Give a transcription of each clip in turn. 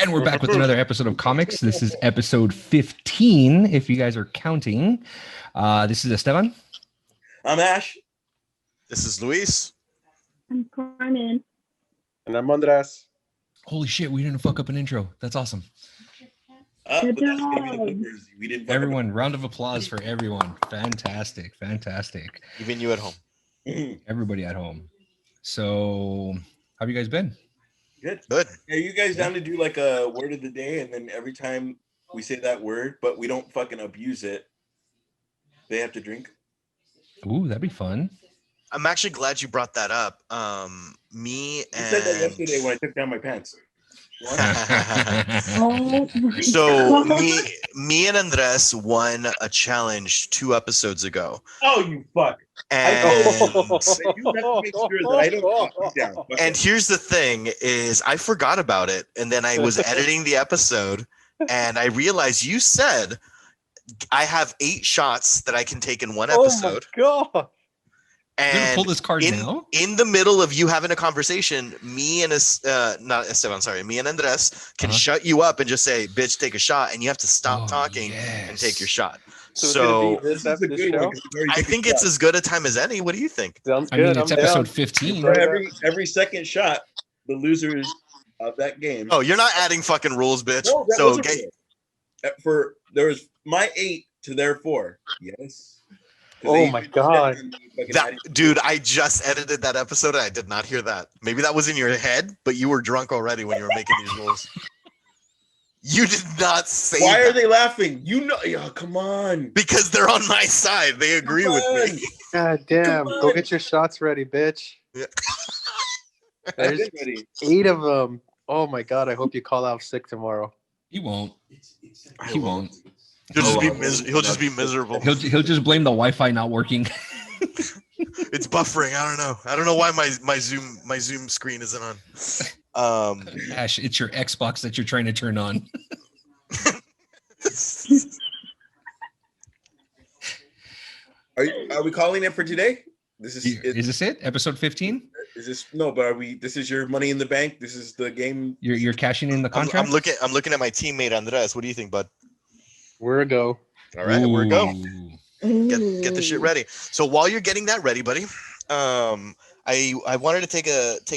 And we're back with another episode of Comics. This is episode 15, if you guys are counting. This is Esteban. I'm Ash. This is Luis. I'm Carmen. And I'm Andres. Holy shit, we didn't fuck up an intro. That's awesome. Good But that's gonna be the job. bloopers. We didn't. Everyone, round of applause for everyone. Fantastic, fantastic. Even you at home. Everybody at home. So, how have you guys been? Good. Good. Are you guys down to do like a word of the day, and then every time we say that word, but we don't fucking abuse it, they have to drink? Ooh, that'd be fun. I'm actually glad you brought that up. Me You said that and yesterday when I took down my pants. What? Oh my so God. me and Andres won a challenge 2 episodes ago. Oh, you fuck! And You have to make sure that I don't knock you down. Fuck and it. here's the thing is I forgot about it, and then I was editing the episode and I realized you said I have 8 shots that I can take in one episode. Oh my god! You're gonna And pull this card now? in the middle of you having a conversation, me and me and Andres can shut you up and just say, "Bitch, take a shot," and you have to stop talking and take your shot. So, So this This is a this good show? one, 'cause we've already I taken think it's shots. as good a time as any. What do you think? Sounds I good. mean, it's I'm episode down. 15. For every second shot, the losers of that game. Oh, you're not adding fucking rules, bitch. No, that So wasn't get, real. For there was my 8 to their 4. Yes. 'Cause Oh they my even God. said fucking that, added- dude, I just edited that episode and I did not hear that. Maybe that was in your head, but you were drunk already when you were making these rules. You did not say Why that are they laughing? You know, oh, come on. because they're on my side. They agree with me. God damn! Come Go on. get your shots ready, bitch. Yeah. I've There's been ready. 8 of them. Oh my god! I hope you call out sick tomorrow. He won't. He won't. He'll just be miserable. He'll just blame the Wi-Fi not working. It's buffering. I don't know why my Zoom screen isn't on. Ash, it's your Xbox that you're trying to turn on. Are we calling it for today? This is Is this it? Episode 15? is this no, but are we? This is your Money in the Bank. This is the game. You're cashing in the contract? I'm looking at my teammate Andres. What do you think, bud? We're a go. All right, we're go. Ooh. Get the shit ready. So while you're getting that ready, buddy, I wanted to take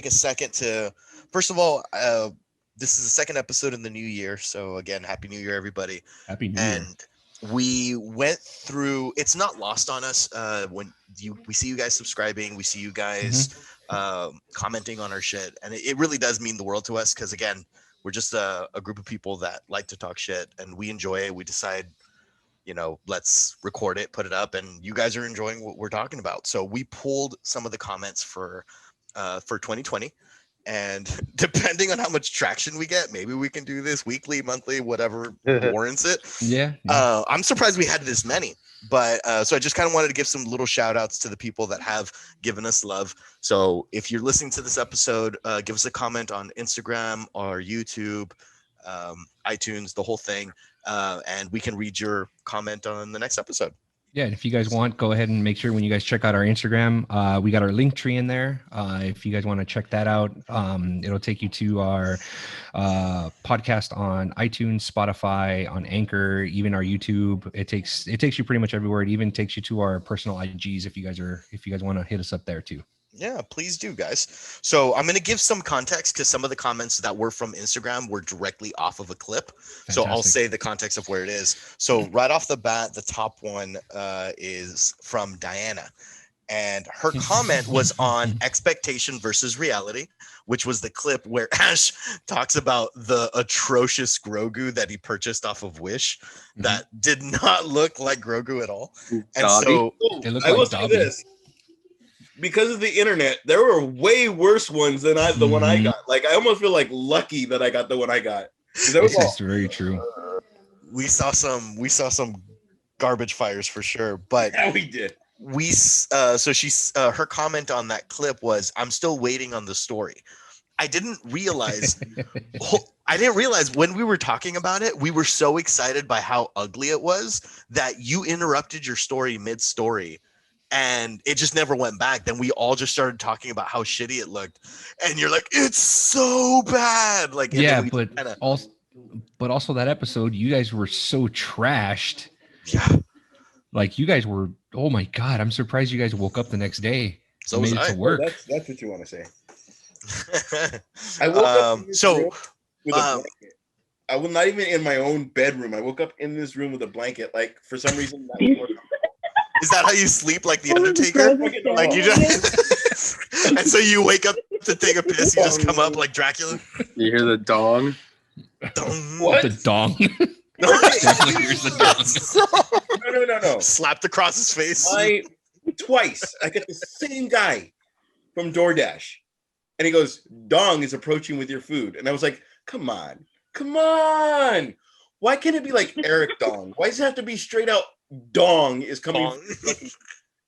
a second to, first of all, this is the second episode in the new year. So again, Happy New Year, everybody. Happy New Year. And we went through, it's not lost on us when we see you guys subscribing, we see you guys commenting on our shit, and it really does mean the world to us, because again, we're just a group of people that like to talk shit and we enjoy it. We decide, let's record it, put it up, and you guys are enjoying what we're talking about. So we pulled some of the comments for 2020, and depending on how much traction we get, maybe we can do this weekly, monthly, whatever warrants it. Yeah. I'm surprised we had this many, but so I just kind of wanted to give some little shout outs to the people that have given us love. So if you're listening to this episode, give us a comment on Instagram or YouTube, iTunes, the whole thing, and we can read your comment on the next episode. Yeah, and if you guys want, go ahead and make sure when you guys check out our Instagram, we got our link tree in there. If you guys want to check that out, it'll take you to our podcast on iTunes, Spotify, on Anchor, even our YouTube. It takes you pretty much everywhere. It even takes you to our personal IGs if you guys want to hit us up there too. Yeah, please do, guys. So I'm going to give some context because some of the comments that were from Instagram were directly off of a clip. So I'll Fantastic. say the context of where it is. So right off the bat, the top one is from Diana. And her comment was on expectation versus reality, which was the clip where Ash talks about the atrocious Grogu that he purchased off of Wish that did not look like Grogu at all. And Dobby. so They look I will like say Dobby. this. Because of the internet, there were way worse ones than the one I got. Like, I almost feel like lucky that I got the one I got. 'Cause there was This is very true. we saw some garbage fires for sure, but yeah, we did. so she's her comment on that clip was, I'm still waiting on the story. I didn't realize when we were talking about it, we were so excited by how ugly it was that you interrupted your story mid-story and it just never went back. Then we all just started talking about how shitty it looked, and you're like, it's so bad. Like, and Yeah, then we but kinda, but also that episode, you guys were so trashed. Yeah. Like you guys were. Oh my god! I'm surprised you guys woke up the next day. So and was made it I. to work. That's what you want to say. I woke up in this room with a blanket. I was not even in my own bedroom. I woke up in this room with a blanket. Like for some reason, that was more is that how you sleep, like the Oh, Undertaker? frozen Like you sandwiches. just, and so you wake up to take a piss, you just come up like Dracula. You hear the dong? What? The dong. No, Definitely hears the dong. No. slapped across his face. Twice I get the same guy from DoorDash, and he goes, "Dong is approaching with your food," and I was like, "Come on. Why can't it be like Eric Dong? Why does it have to be straight out Dong is coming?" Dong.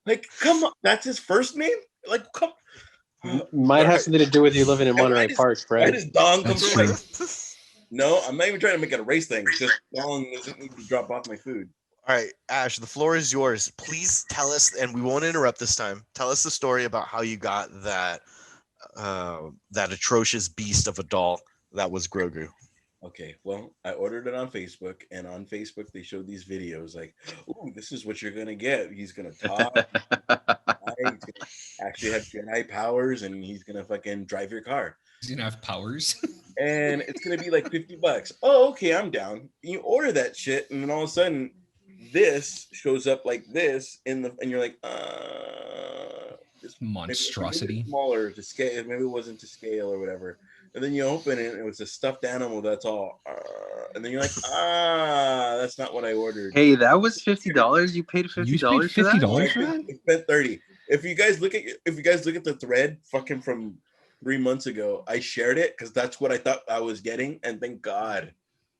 Like, come on, that's his first name. Like, come. Might have something to do with you living in And Monterey Park, Why Fred. does Dong come That's from? true. Like, no, I'm not even trying to make it a race thing. Just Dong doesn't need to drop off my food. All right, Ash, the floor is yours. Please tell us, and we won't interrupt this time. Tell us the story about how you got that that atrocious beast of a doll that was Grogu. Okay, well, I ordered it on Facebook, and on Facebook they showed these videos like, "Ooh, this is what you're gonna get. He's gonna talk. He's gonna actually have Jedi powers, and he's gonna fucking drive your car, He's gonna have powers. and it's gonna be like $50." Oh, okay, I'm down. You order that shit, and then all of a sudden, this shows up like this and you're like, this Monstrosity. maybe smaller to scale. Maybe it wasn't to scale or whatever. And then you open it, and it was a stuffed animal. That's all. And then you're like, that's not what I ordered. Hey, that was $50. You paid You $50 paid for that? $50 for that? I spent 30. If you guys look at the thread, fucking from 3 months ago, I shared it because that's what I thought I was getting, and thank God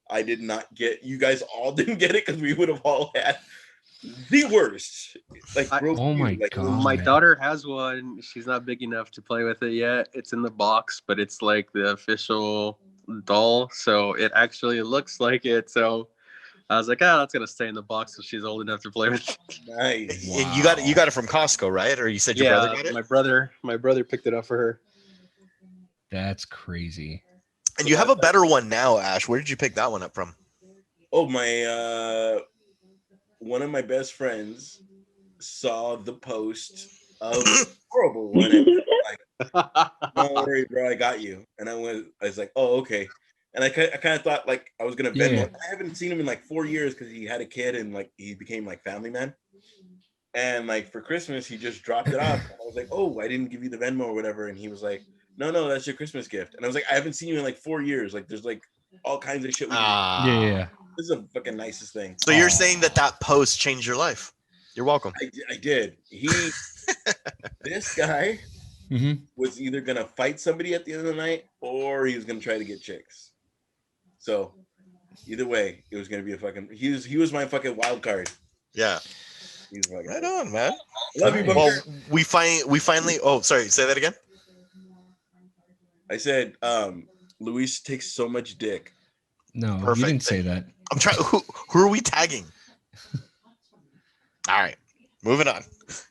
I did not get. You guys all didn't get it because we would have all had the worst. Like, Oh my God. My daughter has one. She's not big enough to play with it yet. It's in the box, but it's like the official doll, so it actually looks like it. So I was like, that's gonna stay in the box so she's old enough to play with. Nice. Wow. And you got it from Costco, right? Or you said your brother got it? My brother picked it up for her. That's crazy. And you have a better one now, Ash. Where did you pick that one up from? Oh, my one of my best friends saw the post of the horrible one. And like, don't worry, bro, I got you. And I was like, oh, okay. And I kind of thought like I was gonna Venmo. Yeah. I haven't seen him in like 4 years because he had a kid and like he became like family man. And like for Christmas, he just dropped it off. And I was like, oh, I didn't give you the Venmo or whatever. And he was like, no, that's your Christmas gift. And I was like, I haven't seen you in like 4 years. Like there's like all kinds of shit. Yeah. This is the fucking nicest thing. So you're saying that post changed your life? You're welcome. I did. This guy Mm-hmm. was either gonna fight somebody at the end of the night or he was gonna try to get chicks. So either way, it was gonna be a fucking. He was my fucking wild card. Yeah. He was fucking. Right on, man. Love you, Bunker. Well, we finally. Oh, sorry. Say that again. I said, Luis takes so much dick. No, Perfect. you didn't say that. I'm trying. Who are we tagging? All right, moving on.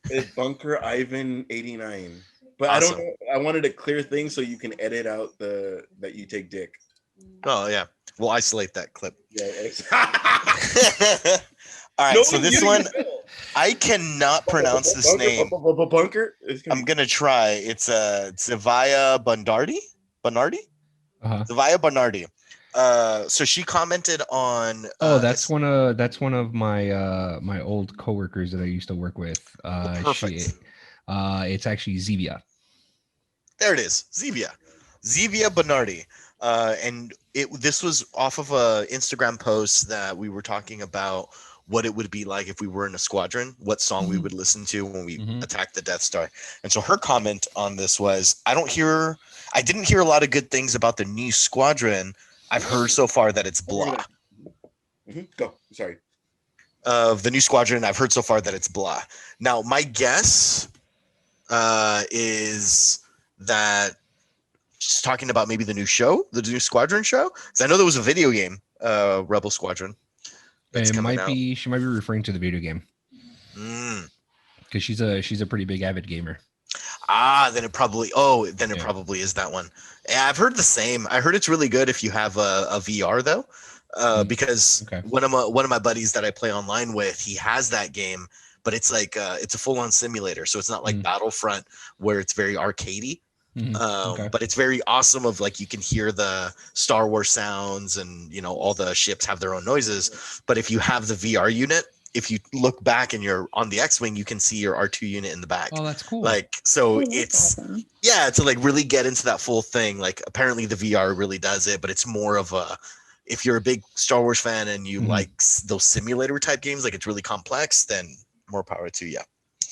It's Bunker Ivan 89. But Awesome. I don't know. I wanted to clear things so you can edit out that you take dick. Oh yeah, we'll isolate that clip. Yeah. All right, No so one this getting one the bill. I cannot pronounce this name. Bunker. I'm gonna try. It's Zavia Bernardi. Uh-huh. Zavia Bernardi. So she commented on. That's one of my my old coworkers that I used to work with. Perfect. It's actually Zevia. There it is, Zevia Bernardi. And this was off of a Instagram post that we were talking about what it would be like if we were in a squadron, what song we would listen to when we attacked the Death Star. And so her comment on this was, I didn't hear a lot of good things about the new squadron. I've heard so far that it's blah. Go. Sorry. Of the new squadron, I've heard so far that it's blah. Now, my guess is that she's talking about maybe the new show, the new Squadron show. Because I know there was a video game, Rebel Squadron. That's It might out. be. She might be referring to the video game Mm. because she's a pretty big avid gamer. Then it probably is that one. Yeah, I've heard the same. I heard it's really good if you have a VR though, because one of my buddies that I play online with, he has that game, but it's like it's a full-on simulator, so it's not like Battlefront where it's very arcadey. But it's very awesome. Of like you can hear the Star Wars sounds, and all the ships have their own noises. But if you have the VR unit, if you look back and you're on the X-wing, you can see your R2 unit in the back. Oh, that's cool. Like, so That's awesome. to like really get into that full thing. Like, apparently the VR really does it, but it's more of a, if you're a big Star Wars fan and you like those simulator type games, like it's really complex, then more power to you.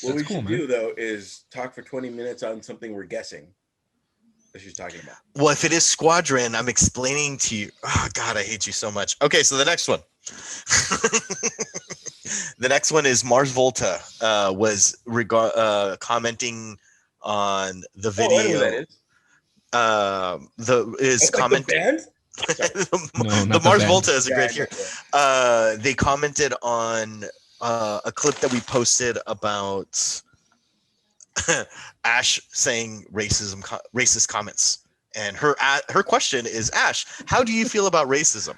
What we should do though is talk for 20 minutes on something we're guessing that she's talking about. Well, if it is Squadron, I'm explaining to you. Oh God, I hate you so much. Okay, so the next one. The next one is Mars Volta was commenting on the video. Oh, I know who that is. Commenting. The Mars Volta is a great here. They commented on a clip that we posted about Ash saying racist comments, and her question is, Ash, how do you feel about racism?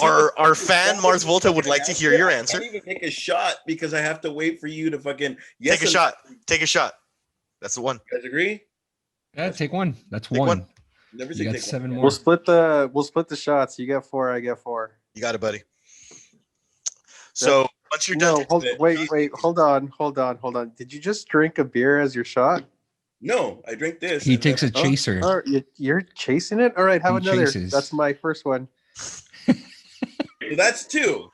Our fan Mars Volta would like to hear your answer. I can't even take a shot because I have to wait for you to fucking take a shot. Take a shot. That's the one. You guys agree? Yeah, take one. That's one. Never you got 7 more. We'll split the shots. You get 4, I get 4. You got it, buddy. So once you're done, wait, hold on. Did you just drink a beer as your shot? No, I drink this. He takes a chaser. Oh, you're chasing it? All right, have another. Chases. That's my first one. So that's 2.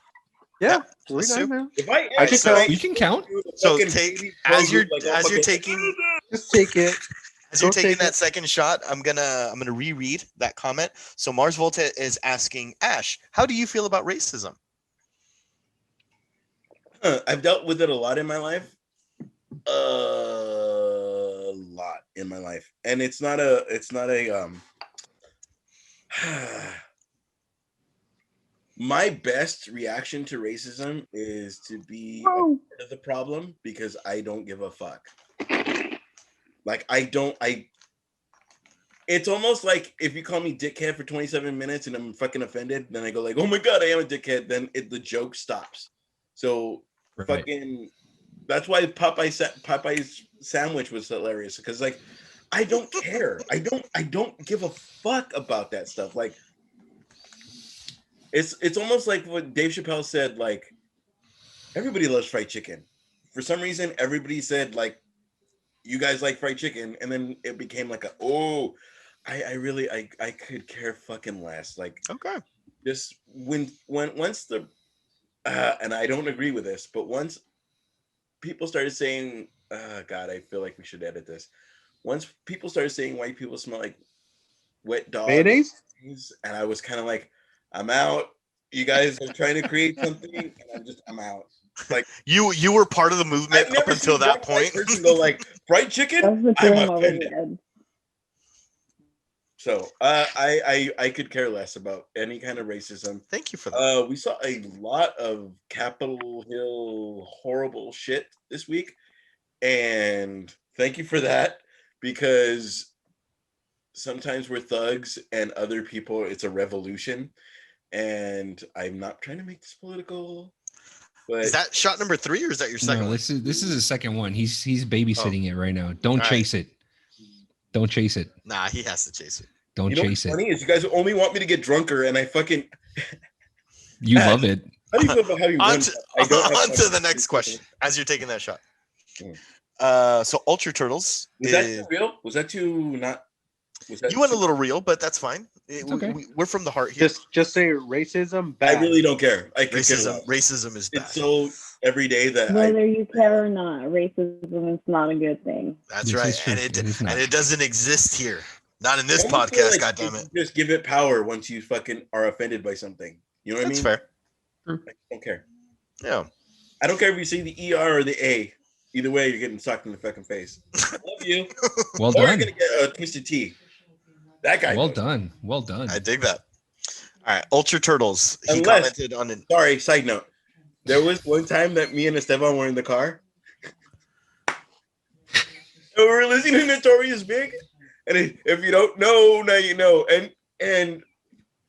Yeah, we're done now. If I can count. You can count. So take as you're taking. Just take it. As you're taking that second shot, I'm gonna reread that comment. So Mars Volta is asking Ash, how do you feel about racism? I've dealt with it a lot in my life. And it's not a my best reaction to racism is to be the problem because I don't give a fuck. Like it's almost like if you call me dickhead for 27 minutes and I'm fucking offended, then I go like, oh my God, I am a dickhead. Then the joke stops. So fucking, that's why Popeye's sandwich was hilarious. Because like, I don't care. I don't give a fuck about that stuff. Like, it's almost like what Dave Chappelle said, like, everybody loves fried chicken. For some reason, everybody said like, you guys like fried chicken, and then it became like I could care fucking less. Like, okay, just once the and I don't agree with this, but once people started saying, God, I feel like we should edit this. Once people started saying white people smell like wet dogs, mayonnaise, and I was kind of like, I'm out. You guys are trying to create something, and I'm out. Like you were part of the movement up until that point. Go like fried chicken. I'm offended. So I could care less about any kind of racism. Thank you for that. We saw a lot of Capitol Hill horrible shit this week, and thank you for that, because sometimes we're thugs and other people it's a revolution, and I'm not trying to make this political. But is that shot number 3 or is that your second? No, this is the second one. He's babysitting it right now. Don't chase it. Don't chase it. Nah, he has to chase it. Don't chase it. Funny is you guys only want me to get drunker, and I fucking. You love it. How do you feel about how you run? On to the next question. As you're taking that shot. So Ultra Turtles. Was that too real? Was that too not? You went a little real, but that's fine. Okay. We're from the heart here. Just say racism. Bad. I really don't care. Racism is bad. It's so every day that whether you care or not, racism is not a good thing. That's right, and it doesn't exist here. Not in this podcast. God damn it! Just give it power once you fucking are offended by something. You know what I mean? That's fair. I don't care. Yeah. I don't care if you say the ER or the A. Either way, you're getting socked in the fucking face. I love you. Well or done. You're gonna get a twisted T. That guy. Well done. I dig that. All right, Ultra Turtles. He commented on it. Sorry, side note. There was one time that me and Esteban were in the car. And we were listening to Notorious Big. And if you don't know, now you know. And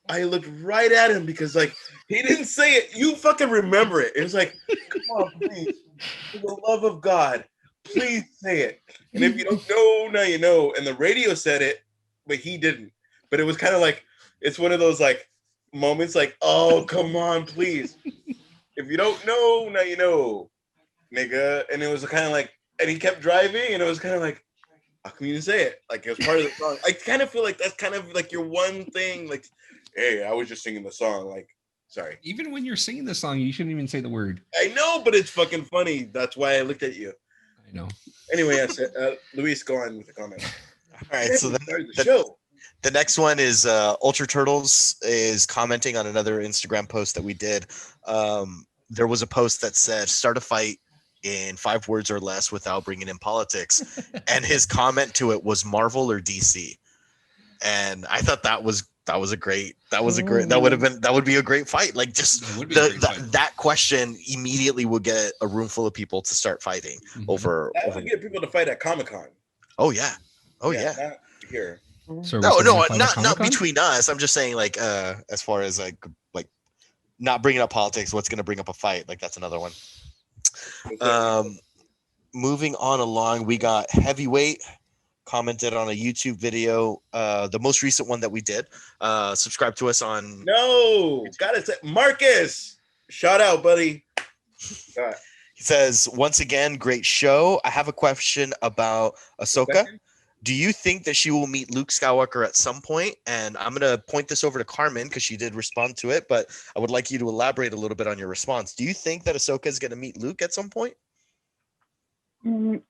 I looked right at him because like he didn't say it. You fucking remember it. It was like, come on, please. For the love of God, please say it. And if you don't know, now you know. And the radio said it, but he didn't. But it was kind of like it's one of those like moments like, oh, come on, please. If you don't know, now you know, nigga. And it was kind of like, and he kept driving, and it was kind of like, how come you didn't say it? Like it was part of the song. I kind of feel like that's kind of like your one thing. Like, hey, I was just singing the song. Like, sorry. Even when you're singing the song, you shouldn't even say the word. I know, but it's fucking funny. That's why I looked at you. I know. Anyway, I said, Luis, go on with the comment. All right, so the next one is Ultra Turtles is commenting on another Instagram post that we did. There was a post that said, start a fight in 5 words or less without bringing in politics. And his comment to it was Marvel or DC. And I thought that would be a great fight. Like just that question immediately would get a room full of people to start fighting over. That would get people to fight at Comic-Con. Oh yeah. Oh yeah. Not here. So no, not between us. I'm just saying like as far as like not bringing up politics, what's going to bring up a fight? Like that's another one. Moving on along, we got Heavyweight commented on a YouTube video, the most recent one that we did. Subscribe to us on gotta say Marcus, shout out, buddy. He says, once again, great show. I have a question about Ahsoka. Do you think that she will meet Luke Skywalker at some point? And I'm going to point this over to Carmen because she did respond to it, but I would like you to elaborate a little bit on your response. Do you think that Ahsoka is going to meet Luke at some point?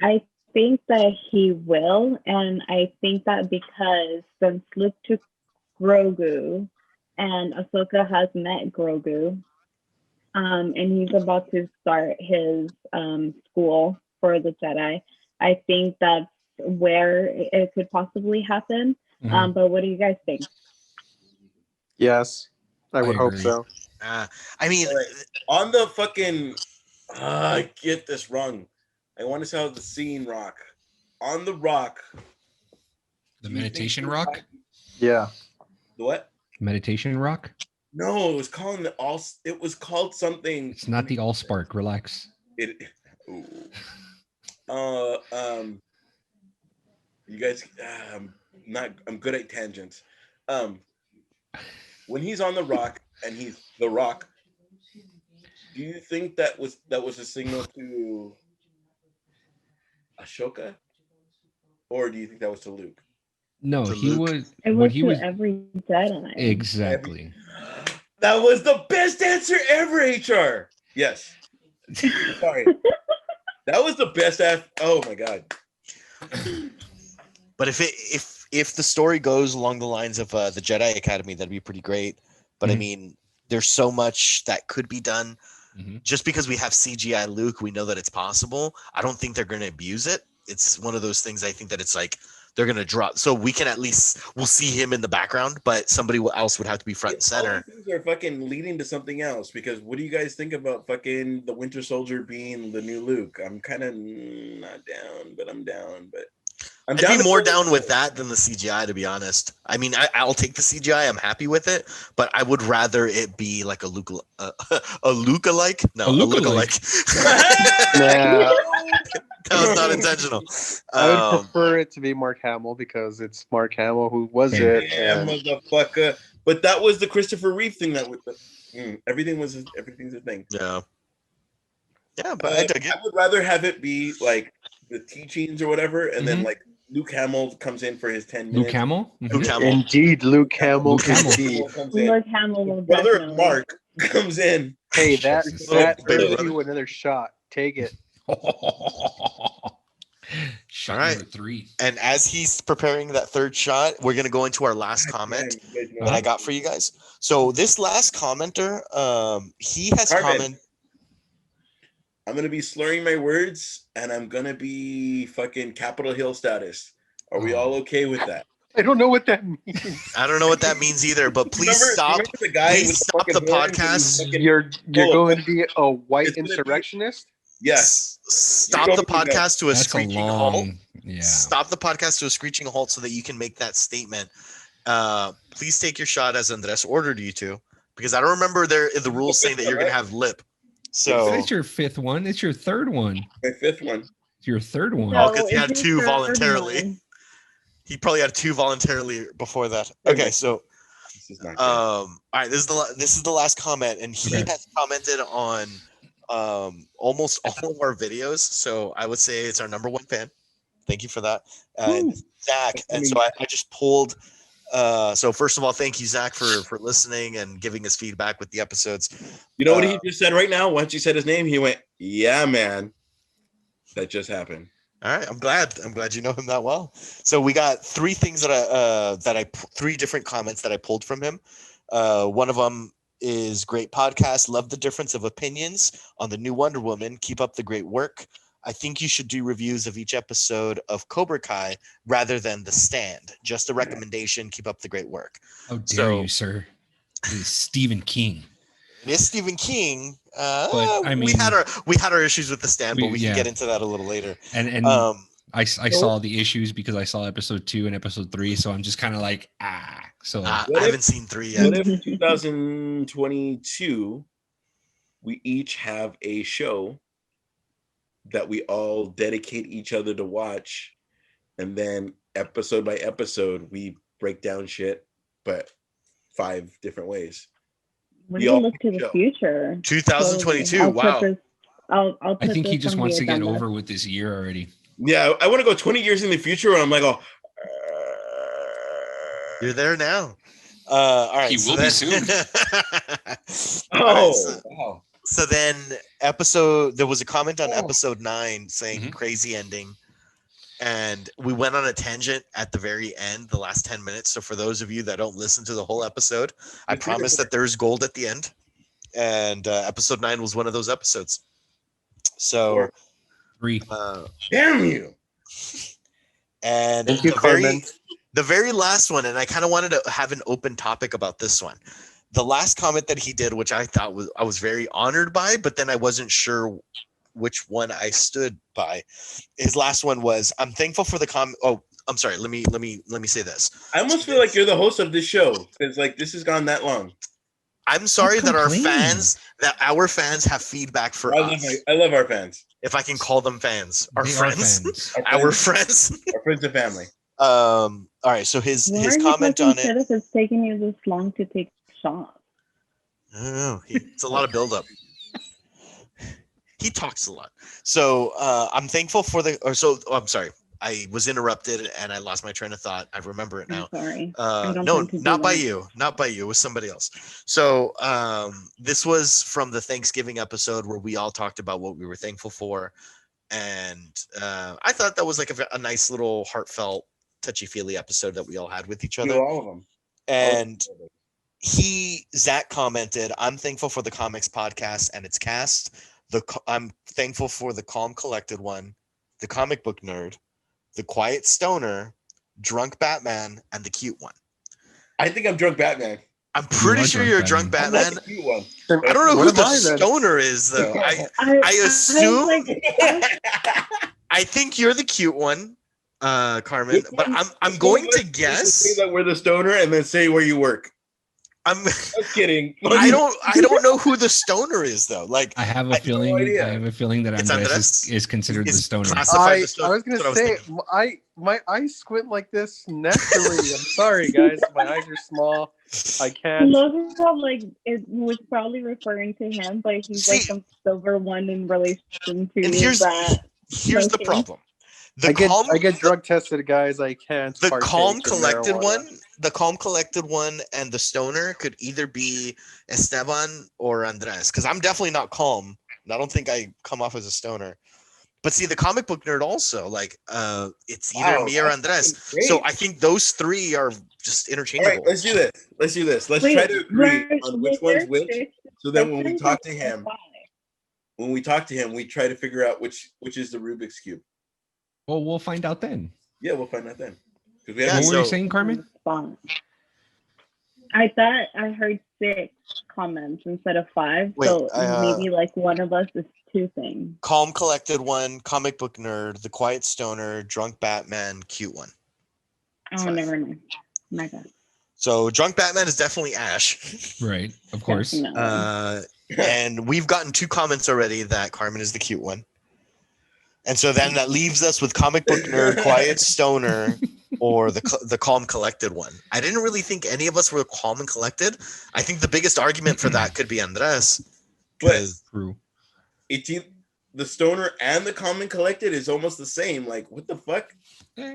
I think that he will, and I think that because since Luke took Grogu and Ahsoka has met Grogu, and he's about to start his school for the Jedi, I think that's where it could possibly happen. But what do you guys think? Yes, I would hope so. I mean, on the fucking, I get this wrong. I want to say how the scene rock on the rock. The meditation rock. Yeah. The what? Meditation rock. No, it was called It was called something. It's not the Allspark. Relax. You guys, I'm good at tangents. When he's on the rock and he's the rock, do you think that was a signal to Ashoka, or do you think that was to Luke? No, he was. It was to every Jedi. Exactly. That was the best answer ever, HR. Yes. Sorry. That was the best. Oh my god. But if the story goes along the lines of the Jedi Academy, that'd be pretty great. But I mean, there's so much that could be done. Just because we have CGI Luke, we know that it's possible. I don't think they're going to abuse it. It's one of those things. I think that it's like they're going to drop. So we can we'll see him in the background, but somebody else would have to be front and center. Things are fucking leading to something else. Because what do you guys think about fucking the Winter Soldier being the new Luke? I'm kind of not down, but I'm down. But I'd be more down with that than the CGI, to be honest. I mean, I'll take the CGI. I'm happy with it, but I would rather it be like a Luke alike. No, a look-alike. Yeah. That was not intentional. I would prefer it to be Mark Hamill because it's Mark Hamill who was it. Yeah, motherfucker. But that was the Christopher Reeve thing. Everything's a thing. Yeah. Yeah, but I dig it. I would rather have it be like the teachings or whatever, and then like Luke Hamill comes in for his 10 minutes. Luke Hamill? Luke Hamill. Indeed, Luke Hamill. Luke Hamill. Brother Mark comes in. Hey, that gives you another shot. Take it. Shot All right. number 3. And as he's preparing that third shot, we're going to go into our last comment that I got for you guys. So this last commenter, he has commented. I'm going to be slurring my words, and I'm going to be fucking Capitol Hill status. Are we all okay with that? I don't know what that means. I don't know what that means either, but please stop. Remember the guy Please with stop the fucking horns and podcast. fucking- You're Oh, going to be a white it's gonna be- insurrectionist? Yes. Stop You're the going to go. podcast to a That's a screeching halt. long. Yeah. Stop the podcast to a screeching halt so that you can make that statement. Please take your shot as Andres ordered you to, because I don't remember the rules saying that you're gonna have lip. So It's your fifth one. It's your third one. My fifth one. It's your third one. Oh, 'cause he it's had your two third voluntarily. one. he probably had 2 voluntarily before that. Okay, so This is not good. all right, this is the last comment, and he Okay. has commented on almost all of our videos. So I would say it's our number 1 fan. Thank you for that, and Zach. And so I just pulled. So first of all, thank you, Zach, for listening and giving us feedback with the episodes. You know what he just said right now? Once you said his name, he went, "Yeah, man." That just happened. All right, I'm glad you know him that well. So we got 3 things that 3 different comments that I pulled from him. One of them is great podcast. Love the difference of opinions on the new Wonder Woman. Keep up the great work. I think you should do reviews of each episode of Cobra Kai rather than The Stand. Just a recommendation. Keep up the great work. How dare So- you, sir? It is Stephen King. It is Stephen King. But, I we mean- had our issues with The Stand, but we can get into that a little later. And I saw the issues because I saw episode 2 and episode 3, so I'm just kind of like So I What if- haven't seen 3 What yet. if 2022 we each have a show that we all dedicate each other to watch, and then episode by episode we break down shit, but 5 different ways. We're We gonna all look to the show. future. 2022. I'll put Wow. this- I'll I put think he this just on wants the to get agenda. over with this year already. Yeah, I want to go 20 years in the future, and I'm like, You're there now. All right. He will be soon. wow. So then there was a comment on episode 9 saying Mhm. crazy ending. And we went on a tangent at the very end, the last 10 minutes. So for those of you that don't listen to the whole episode, I promise that there's gold at the end. And episode 9 was one of those episodes. So 3. Damn you. and Thank you, Carmen. the very last one, and I kind of wanted to have an open topic about this one. The last comment that he did, which I thought I was very honored by, but then I wasn't sure which one I stood by. His last one was, "I'm thankful for the comment." Oh, I'm sorry. Let me say this. I almost feel like you're the host of this show, because like this has gone that long. I'm sorry Don't that complain. our fans have feedback for I us. love our fans, If I can call them fans, our They are friends, fans. our friends. our friends and family. All right. So his Why are you comment talking on shit it. if it's taking you this long to take shots? I don't know. It's a lot of buildup. He talks a lot. So I'm thankful for I'm sorry. I was interrupted and I lost my train of thought. I remember it I'm now. sorry. I don't No, tend to do not by that. you. Not by you. It was somebody else. So this was from the Thanksgiving episode where we all talked about what we were thankful for. And I thought that was like a nice little heartfelt, touchy-feely episode that we all had with each Do other. all of them. And Zach commented, "I'm thankful for the comics podcast and its cast. I'm thankful for the calm, collected one, the comic book nerd, the quiet stoner, drunk Batman, and the cute one." I think I'm drunk Batman. I'm pretty are sure drunk you're a drunk I'm Batman. not the cute one. I don't know What who am the I then? stoner is though. I assume I think you're the cute one, Carmen. But I'm going to Say guess. that we're the stoner, and then say where you work. I'm. Just kidding. I don't know who the stoner is though. Like I have a no feeling. idea. I have a feeling that It's Andres Andres. is considered the Is stoner. classified I the stoner. was gonna That's what say thinking. my eyes squint like this naturally. I'm sorry, guys. My eyes are small. I I can't. love how like it was probably referring to him, but he's like See- some silver one in relation to And here's that. the Okay. problem. I get drug tested, guys. I can't. The partake calm in collected marijuana. one, and the stoner could either be Esteban or Andres. Because I'm definitely not calm, and I don't think I come off as a stoner. But see, the comic book nerd also like it's either Wow, me or that's Andres. fucking great. So I think those 3 are just All interchangeable. right, let's do this. Let's Wait, try to agree right, on which was one's there which. six So then when we sections talk or to him, five? we try to figure out which is the Rubik's cube. Well, we'll find out then. Yeah, we'll find out then. we Yeah, What were you so- saying, Carmen? Response. I thought I heard 6 comments instead of 5. Wait, so maybe like one of us is 2 things. Calm Collected one, Comic Book Nerd, The Quiet Stoner, Drunk Batman, Cute One. Oh, 5. never mind. My God. So Drunk Batman is definitely Ash. Right, of course. Definitely. And we've gotten 2 comments already that Carmen is the cute one. And so then that leaves us with Comic Book Nerd, Quiet Stoner, or the Calm Collected one. I didn't really think any of us were calm and collected. I think the biggest argument for that could be Andres. But True. it's the stoner and the common collected is almost the same. Like, what the fuck?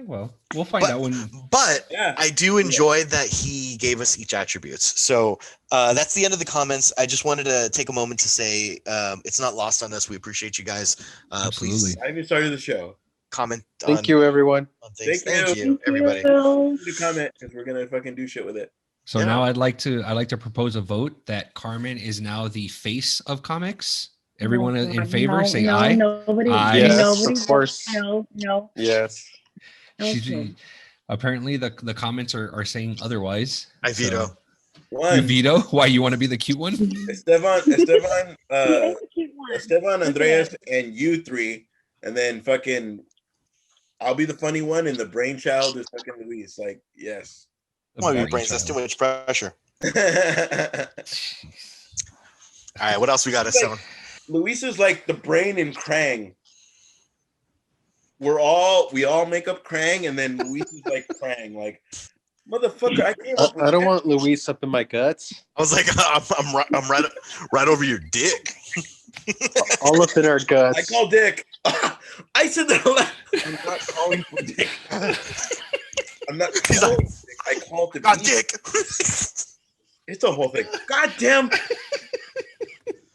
Well, we'll find out when. But Yeah. I do enjoy that he gave us each attributes. So that's the end of the comments. I just wanted to take a moment to say it's not lost on us. We appreciate you guys. Please Absolutely. I even started the show. comment. Thank you, everyone. On things. Thank Thank you. you, everybody. You. To comment because we're gonna fucking do shit with it. So Yeah. now I'd like to propose a vote that Carmen is now the face of comics. Everyone in favor, No, say no, aye. Nobody. Aye. Yes, nobody. of course. No. Yes. She's- apparently the comments are saying otherwise. I veto. So, you One, veto? Why, you want to be the cute one? Esteban, Cute one. Esteban, Andreas, and you 3, and then fucking, I'll be the funny one, and the brainchild is fucking Luis. Like, yes. Come on, your brains. That's too much pressure. Jeez. All right, what else we got, Esteban? Luis is like the brain in Krang. We all make up Krang, and then Luis is like Krang. Like, motherfucker, I came up with I don't that. want Luis up in my guts. I was like, I'm right over your dick. All up in our I guts. call Dick. I said that. I'm not calling for Dick. I'm not He's calling like, for Dick. I called the God, beat. dick. It's a whole thing. God damn.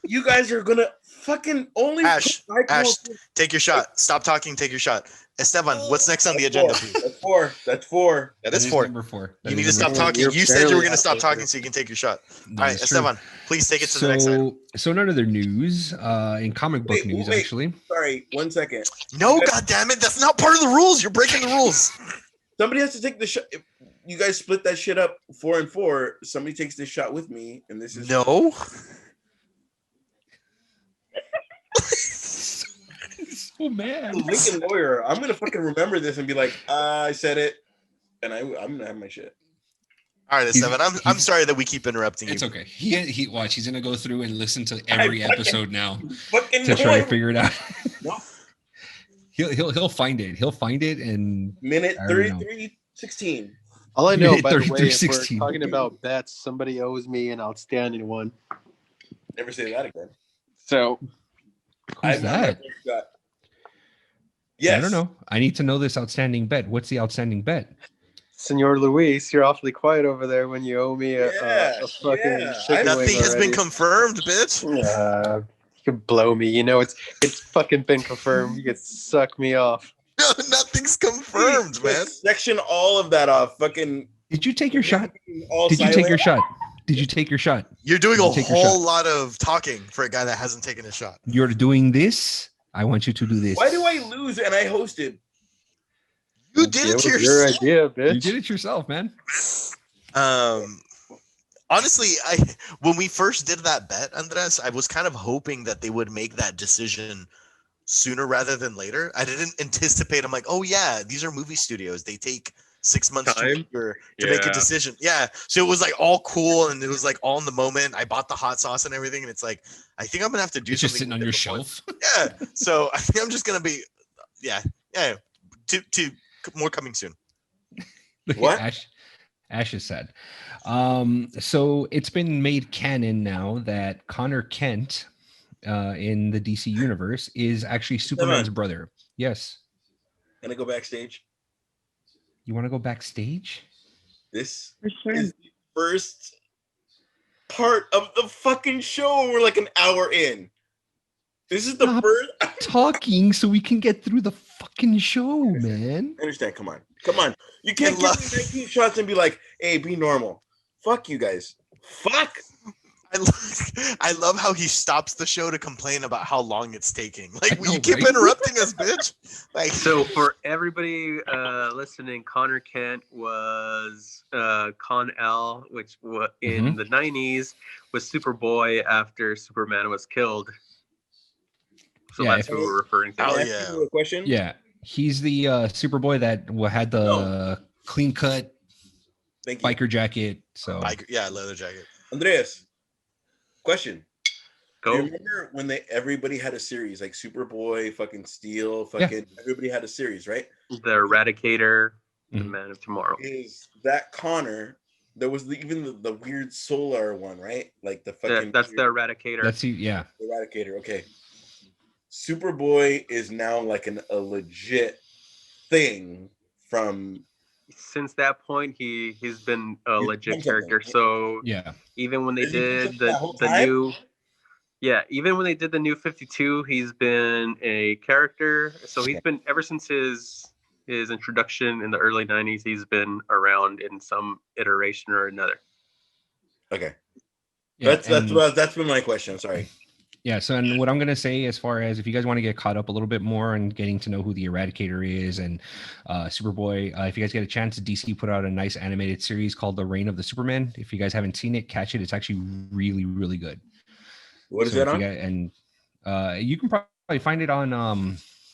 You guys are gonna fucking only Ash, I call Ash, take your shot. Stop talking. Take your shot. Esteban, what's next on the That's agenda, four. please? That's 4. That's 4. That is That 4. number 4. That You need to is stop number talking. You're You said you were barely going to stop halfway talking through. so you can take your shot. four. All That right, is true. Esteban, please take it to the next item. So none other news in comic book Wait, news, wait. actually. Sorry, 1 second. No, God damn it. That's not part of the rules. You're breaking the rules. Somebody has to take the shot. If you guys split that shit up 4 and 4, somebody takes this shot with me, and this is No. So mad. Lincoln lawyer. I'm gonna fucking remember this and be like, I said it, and I'm gonna have my shit. All right, Esteban, I'm sorry that we keep interrupting you. It's okay. He watch. He's gonna go through and listen to every fucking- episode now Fucking to try know to figure it out. No. He'll find it. He'll find it and Minute I already know. 33:16. All I know, Minute by the way, if we're 33:16. talking about bets, somebody owes me an outstanding one. Never say that again. So who's that? Yes. I don't know. I need to know this outstanding bet. What's the outstanding bet? Senor Luis, you're awfully quiet over there when you owe me a fucking yeah. chicken wing Nothing has been already. confirmed, bitch. You can blow me. You know it's fucking been confirmed. You can suck me off. Nothing's confirmed, man. Section all of that off. Fucking Did you take your shot? all Did you take your silent. shot? Did you take your shot? You're doing You a take your whole shot. lot of talking for a guy that hasn't taken a shot. You're doing this. I want you to do this. Why do I lose and I hosted? You did it was to your yourself. idea, bitch. You did it yourself, man. Honestly, when we first did that bet, Andres, I was kind of hoping that they would make that decision sooner rather than later. I didn't anticipate. I'm like, oh yeah, these are movie studios. They take 6 months to Time? make a decision. Yeah. So it was like all cool and it was like all in the moment. I bought the hot sauce and everything, and it's like, I think I'm gonna have to do It's something. just sitting on with your it before- shelf. Yeah. So I think I'm just gonna be, yeah. To more coming soon. Look at What? Ash is sad. So it's been made canon now that Connor Kent in the DC universe is actually Superman's brother. Yes. Can I go backstage? You want to go backstage? This For sure. is the first part of the fucking show. We're like an hour in. This is the Stop first. talking so we can get through the fucking show, man. I understand. Come on. You can't give me 19 shots and be like, "Hey, be normal." Fuck you guys. Fuck. I love how he stops the show to complain about how long it's taking. Like, I know, you keep right? interrupting us, bitch. Like, So for everybody listening, Connor Kent was Con El, which in the 90s was Superboy after Superman was killed. So Yeah, that's if- who we're referring to. Can I Oh, ask yeah. you a question? Yeah, he's the Superboy that had the clean cut Thank you. biker jacket. So leather jacket. Andreas, question. Do you Go. remember when everybody had a series like Superboy, fucking Steel, fucking everybody had a series, right? The Eradicator, the Mhm. Man of Tomorrow. Is that Connor? There was even the weird Solar one, right? Like the fucking That's the weird Eradicator. that's yeah. Eradicator. Okay. Superboy is now like a legit thing from. Since that point, he's been a He's legit done something. character. So Yeah. even when they Has he been did something that whole the time? new, even when they did the new 52, he's been a character. So he's been ever since his introduction in the early 90s. He's been around in some iteration or another. Okay. Yeah, That's been my question. I'm sorry. Yeah, so and what I'm gonna say, as far as if you guys want to get caught up a little bit more and getting to know who the Eradicator is and Superboy, if you guys get a chance, DC put out a nice animated series called The Reign of the Superman. If you guys haven't seen it, catch it. It's actually really, really good. What is So that if on? you guys, and you can probably find it on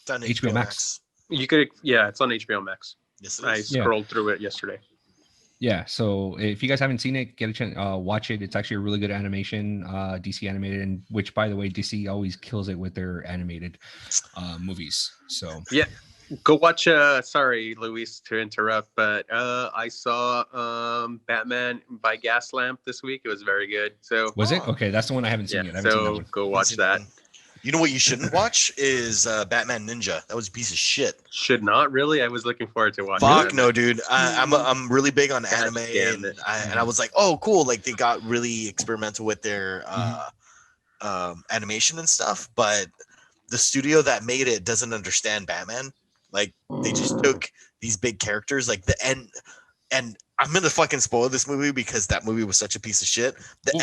It's on HBO Max. You could, it's on HBO Max. Yes, it I is. scrolled through it yesterday. Yeah, so if you guys haven't seen it, get a chance, watch it. It's actually a really good animation, DC animated, and which, by the way, DC always kills it with their animated movies. So Yeah, go watch. Sorry, Luis, to interrupt, but I saw Batman by Gaslamp this week. It was very good. So was it okay? That's the one I haven't seen yet. I haven't seen that one. Go watch that. You know what you shouldn't watch is Batman Ninja. That was a piece of shit. Should not really. I was looking forward to watching. Fuck that. no, dude. I'm really big on anime, damn and it. I was like, oh, cool. Like, they got really experimental with their animation and stuff, but the studio that made it doesn't understand Batman. Like, they just took these big characters, like the end, and I'm gonna fucking spoil this movie because that movie was such a piece of shit. The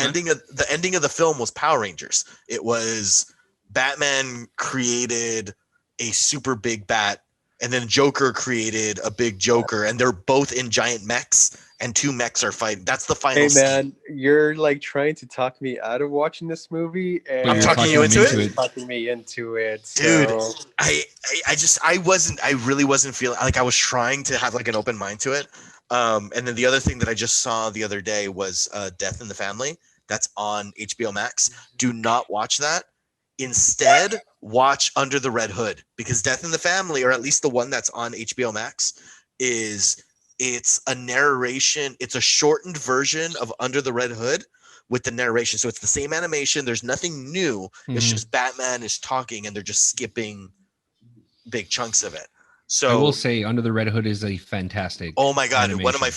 ending of the film was Power Rangers. It was Batman created a super big bat, and then Joker created a big Joker, and they're both in giant mechs, and two mechs are fighting. That's the final Hey scene. man, you're like trying to talk me out of watching this movie, and I'm talking you into it? Talking me into it, Dude. so- I really wasn't feeling like I was trying to have like an open mind to it. And then the other thing that I just saw the other day was Death in the Family. That's on HBO Max. Do not watch that. Instead, watch Under the Red Hood, because Death in the Family, or at least the one that's on HBO Max, it's a narration. It's a shortened version of Under the Red Hood with the narration. So it's the same animation. There's nothing new. It's just Batman is talking and they're just skipping big chunks of it. So I will say, Under the Red Hood is a fantastic. Oh my god, animation. one of my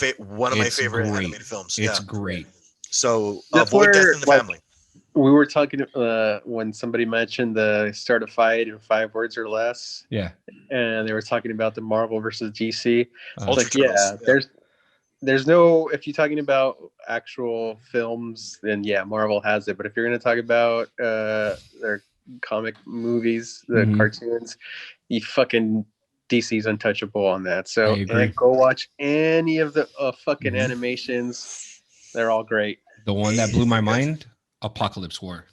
favorite great. animated films. It's Yeah. great. So That's avoid Death where, in the like, Family. We were talking when somebody mentioned the start a fight in 5 words or less, Yeah. and they were talking about the Marvel versus DC. Ultra Like, Turtles, yeah. there's no, if you're talking about actual films, then Marvel has it. But if you're going to talk about their comic movies, the cartoons, you fucking DC's untouchable on that. So I agree. go watch any of the fucking animations. They're all great. The one that blew my mind, Apocalypse War.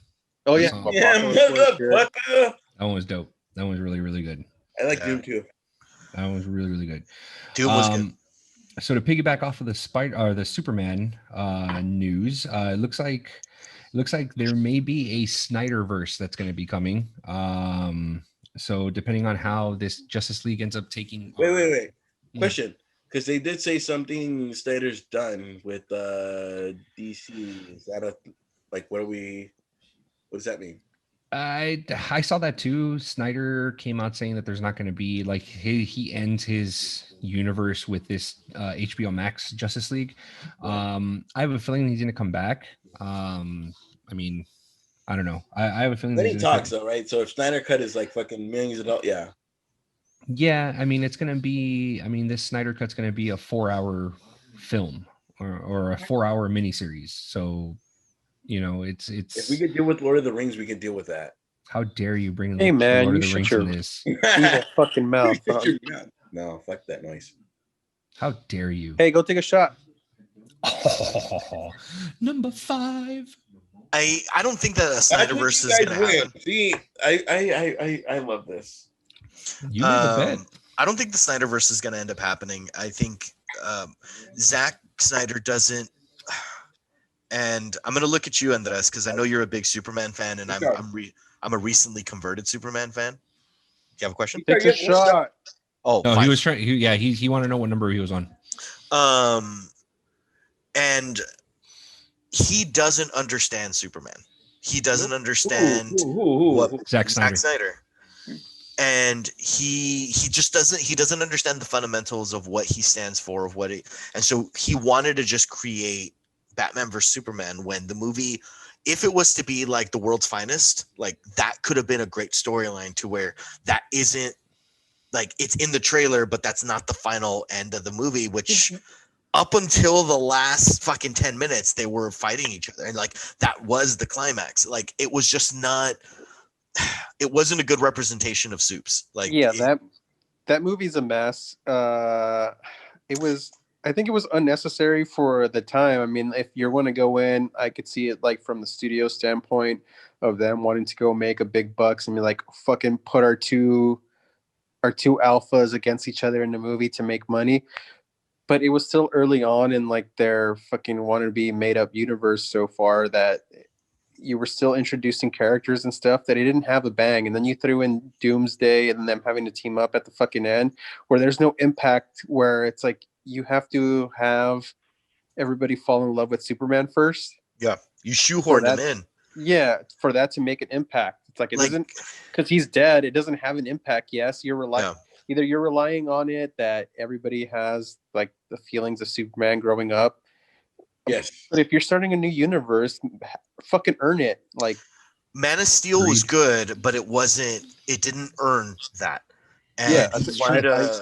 Oh yeah, Yeah, motherfucker. That one was dope. That one was really, really good. I like Doom too. That one was really, really good. Doom was good. So to piggyback off of the Superman news, it looks like there may be a Snyderverse that's going to be coming. So depending on how this Justice League ends up taking. Wait. Question. Because they did say something Snyder's done with DC. Is that what does that mean? I saw that too. Snyder came out saying that there's not going to be like he ends his universe with this HBO Max Justice League. I have a feeling he's going to come back. I mean, I don't know. I have a feeling. Then he talks though, right? So if Snyder cut is like fucking millions of dollars, yeah. Yeah, I mean it's gonna be. I mean this Snyder cut's gonna be a 4-hour film or a 4-hour miniseries. So You know, it's If we could deal with Lord of the Rings, we could deal with that. how dare you bring Hey, the man, Lord you of the shut Rings your- in this? Evil fucking mouth. Shut your mouth. No, fuck that noise. How dare you? Hey, go take a shot. Number 5. I don't think that a I think Snyderverse you is guys gonna win. happen. See, I love this. You made the bet. I don't think the Snyderverse is gonna end up happening. I think Zack Snyder doesn't. And I'm gonna look at you, Andres, because I know you're a big Superman fan, and I'm a recently converted Superman fan. Do you have a question? Take a shot. Oh, No, fine. he was trying. He wanted to know what number he was on. And he doesn't understand Superman. He doesn't understand what Zack Zack Snyder. Snyder. And he just doesn't understand the fundamentals of what he stands for, and so he wanted to just create Batman vs Superman when the movie, if it was to be like the world's finest, like that could have been a great storyline to where that isn't like it's in the trailer, but that's not the final end of the movie, which up until the last fucking 10 minutes, they were fighting each other. And like, that was the climax. Like, it was just not, it wasn't a good representation of Supes. Like, yeah, that movie's a mess. I think it was unnecessary for the time. I mean, if you're going to go in, I could see it like from the studio standpoint of them wanting to go make a big bucks and be like, fucking put our two alphas against each other in the movie to make money. But it was still early on in like their fucking wannabe made up universe so far that you were still introducing characters and stuff that it didn't have a bang. And then you threw in Doomsday and them having to team up at the fucking end where there's no impact, where it's like you have to have everybody fall in love with Superman first. yeah, you shoehorned him in. Yeah, for that to make an impact. It's like it doesn't, because he's dead. It doesn't have an impact. Yes, either you're relying on it that everybody has like the feelings of Superman growing up. Yes. But if you're starting a new universe, fucking earn it. Like Man of Steel was good, but it didn't earn that. And yeah, that's true.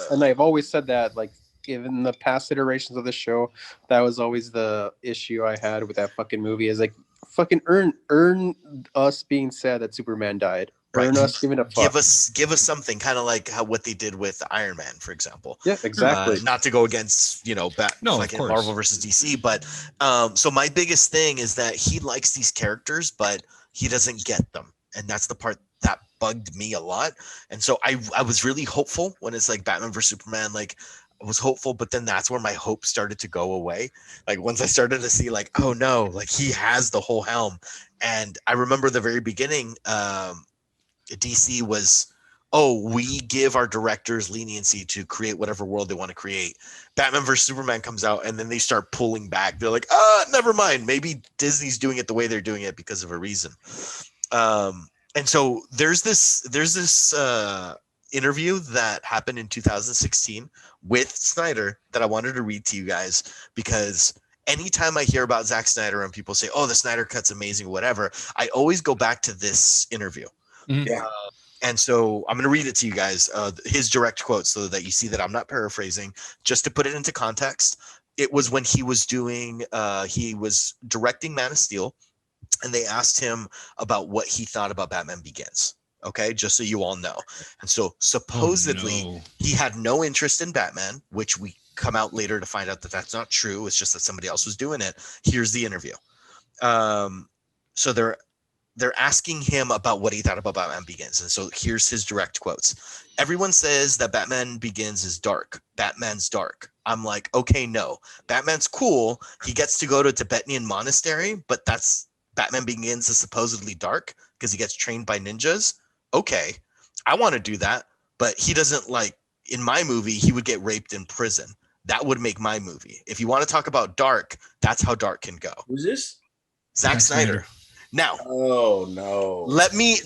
And I've always said that, like, in the past iterations of the show, that was always the issue I had with that fucking movie, is like, fucking earn us being sad that Superman died. Right. Earn us giving a fuck. Give us something, kind of like what they did with Iron Man, for example. Yeah, exactly. Not to go against, Marvel versus DC, but so my biggest thing is that he likes these characters, but he doesn't get them, and that's the part that bugged me a lot. And so I was really hopeful when it's like Batman versus Superman, like I was hopeful, but then that's where my hope started to go away. Like once I started to see like, oh no, like he has the whole helm. And I remember the very beginning, DC was, we give our directors leniency to create whatever world they want to create. Batman vs Superman comes out, and then they start pulling back. They're like, never mind. Maybe Disney's doing it the way they're doing it because of a reason. And so there's this interview that happened in 2016 with Snyder that I wanted to read to you guys, because anytime I hear about Zack Snyder and people say, oh, the Snyder Cut's amazing, whatever, I always go back to this interview. Yeah. And so I'm going to read it to you guys, his direct quote, so that you see that I'm not paraphrasing. Just to put it into context, it was when he was directing Man of Steel, and they asked him about what he thought about Batman Begins. Okay, just so you all know. And so supposedly he had no interest in Batman, which we come out later to find out that that's not true. It's just that somebody else was doing it. Here's the interview. So they're asking him about what he thought about Batman Begins. And so here's his direct quotes. Everyone says that Batman Begins is dark. Batman's dark. I'm like, okay, no. Batman's cool. He gets to go to a Tibetan monastery, but Batman Begins is supposedly dark because he gets trained by ninjas. Okay, I want to do that, but he doesn't in my movie, he would get raped in prison. That would make my movie. If you want to talk about dark, that's how dark can go. Who's this? Zack Snyder. Now, oh no. Let me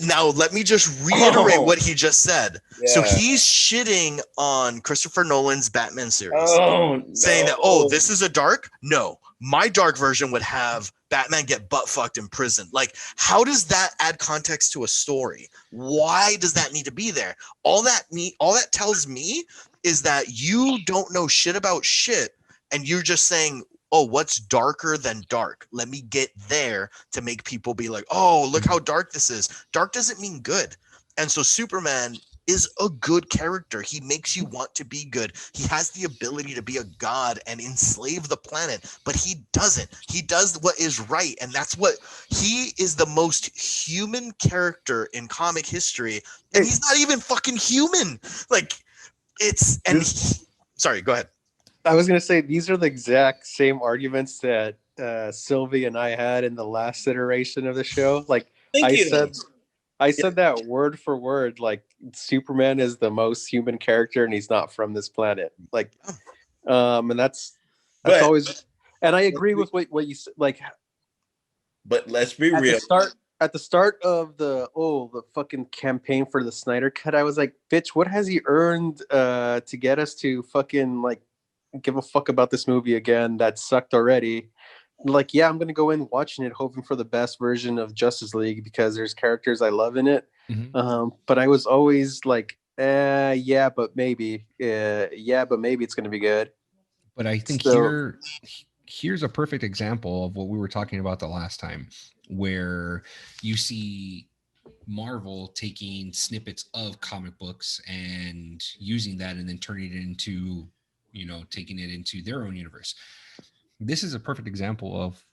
just reiterate what he just said. Yeah. So he's shitting on Christopher Nolan's Batman series, saying that, this is a dark? No, my dark version would have Batman get butt fucked in prison. Like, how does that add context to a story? Why does that need to be there? All that tells me is that you don't know shit about shit, and you're just saying oh, what's darker than dark? Let me get there to make people be like, oh, look how dark this is. Dark doesn't mean good. And so Superman is a good character. He makes you want to be good. He has the ability to be a god and enslave the planet, but he doesn't. He does what is right. And that's what he is, the most human character in comic history. And he's not even fucking human. Like, it's, and sorry, go ahead. I was going to say, these are the exact same arguments that Sylvie and I had in the last iteration of the show. Like, Thank you. I said that word for word. Like, Superman is the most human character, and he's not from this planet. Like, and that's always. And I agree with what you said. Like, but let's be real. At the start of the fucking campaign for the Snyder Cut, I was like, bitch, what has he earned to get us to fucking like give a fuck about this movie again that sucked already? Like, yeah, I'm gonna go in watching it hoping for the best version of Justice League because there's characters I love in it. But I was always like, yeah, but maybe it's gonna be good. But I think here's a perfect example of what we were talking about the last time, where you see Marvel taking snippets of comic books and using that and then turning it into, taking it into their own universe. This is a perfect example of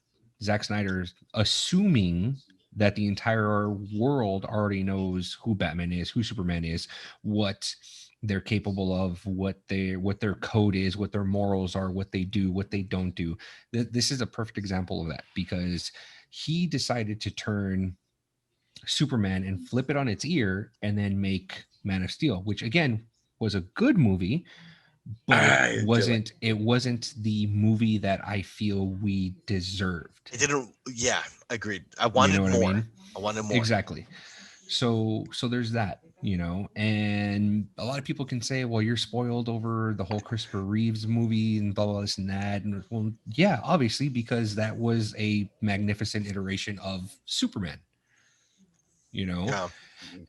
Zack Snyder assuming that the entire world already knows who Batman is, who Superman is, what they're capable of, what their code is, what their morals are, what they do, what they don't do. This is a perfect example of that, because he decided to turn Superman and flip it on its ear and then make Man of Steel, which again was a good movie, but it wasn't the movie that I feel we deserved. It didn't. Yeah, agreed. I wanted more. I wanted more. Exactly. So there's that, and a lot of people can say, well, you're spoiled over the whole Christopher Reeves movie and blah, blah, this and that. And well, yeah, obviously, because that was a magnificent iteration of Superman, Yeah.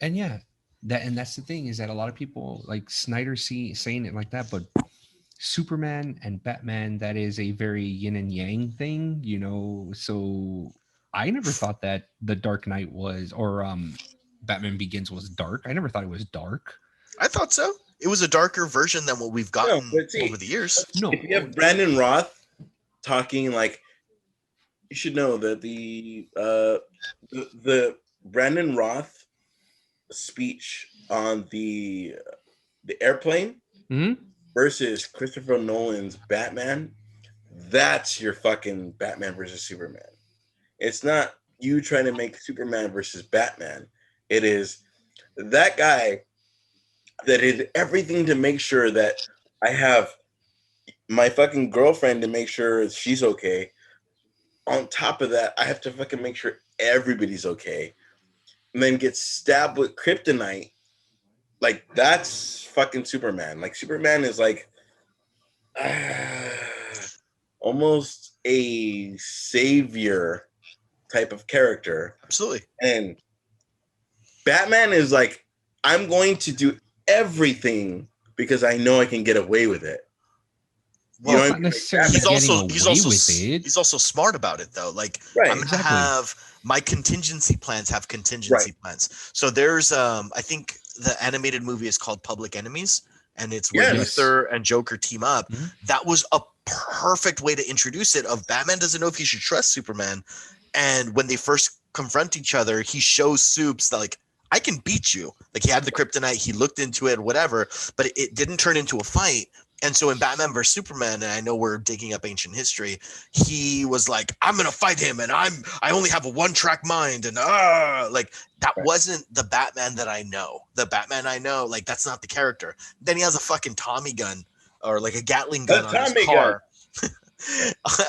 And yeah, that's the thing, is that a lot of people like Snyder saying it like that, but Superman and Batman, that is a very yin and yang thing, so I never thought that The Dark Knight was, or Batman Begins was dark. I never thought it was dark. I thought so. It was a darker version than what we've gotten over the years. No, if you have Brandon Roth talking, like, you should know that the Brandon Roth speech on the airplane versus Christopher Nolan's Batman, that's your fucking Batman versus Superman. It's not you trying to make Superman versus Batman. It is that guy that did everything to make sure that I have my fucking girlfriend to make sure she's okay. On top of that, I have to fucking make sure everybody's okay. And then get stabbed with kryptonite. Like, that's fucking Superman. Like, Superman is like almost a savior type of character. Absolutely. And Batman is like, I'm going to do everything because I know I can get away with it. Well, not necessarily he's also smart about it, though. Like, I'm gonna have my contingency plans have contingency plans. So there's I think the animated movie is called Public Enemies, and it's where Luthor and Joker team up. That was a perfect way to introduce it. Of Batman doesn't know if he should trust Superman, and when they first confront each other, he shows Supes that, like, I can beat you. Like, he had the kryptonite, he looked into it, whatever, but it didn't turn into a fight. And so in Batman vs Superman, and I know we're digging up ancient history, he was like, I'm gonna fight him, and I only have a one-track mind, and like, that wasn't the Batman that I know. The Batman I know, like, that's not the character. Then he has a fucking Tommy gun, or like a Gatling gun on his car.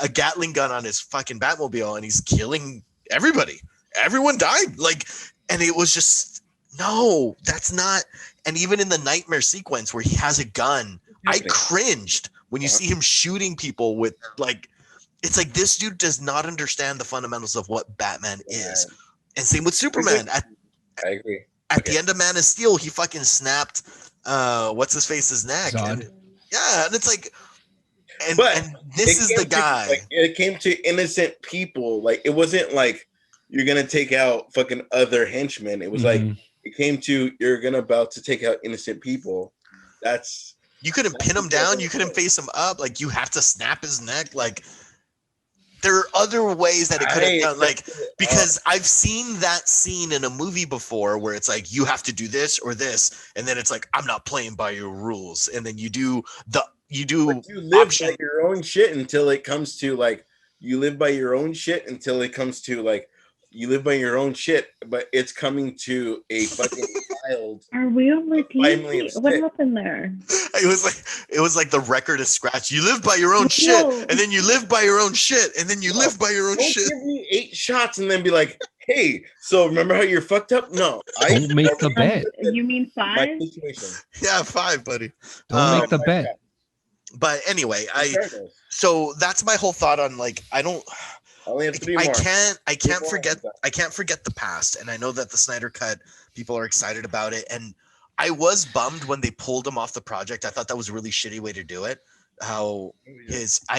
A Gatling gun on his fucking Batmobile, and he's killing everybody. Everyone died. Like, and it was just, no, that's not. And even in the nightmare sequence where he has a gun, I cringed when you see him shooting people with, like, it's like, this dude does not understand the fundamentals of what Batman is. And same with Superman. I agree. At the end of Man of Steel, he fucking snapped what's his face's neck. And, and it's like, and this is the guy. It came to innocent people. Like it wasn't like you're gonna take out fucking other henchmen. It was like it came to you're gonna about to take out innocent people. You couldn't pin him down. You couldn't face him up. Like you have to snap his neck. Like there are other ways that it could have done. Like because I've seen that scene in a movie before where it's like you have to do this or this, and then it's like I'm not playing by your rules, and then you do. You live by your own shit until it comes to like you live by your own shit until it comes to like you live by your own shit, but it's coming to a fucking child. Are we over TV? What happened there? It was like the record is scratched. You live by your own shit, and then you live by your own shit, and then you live by your own shit. Give me 8 shots and then be like, hey, so remember how you're fucked up? No, don't make the bet. You mean 5? Yeah, 5, buddy. Don't make the bet. But anyway, so that's my whole thought on like I can't forget the past, and I know that the Snyder Cut people are excited about it, and I was bummed when they pulled him off the project. I thought that was a really shitty way to do it. I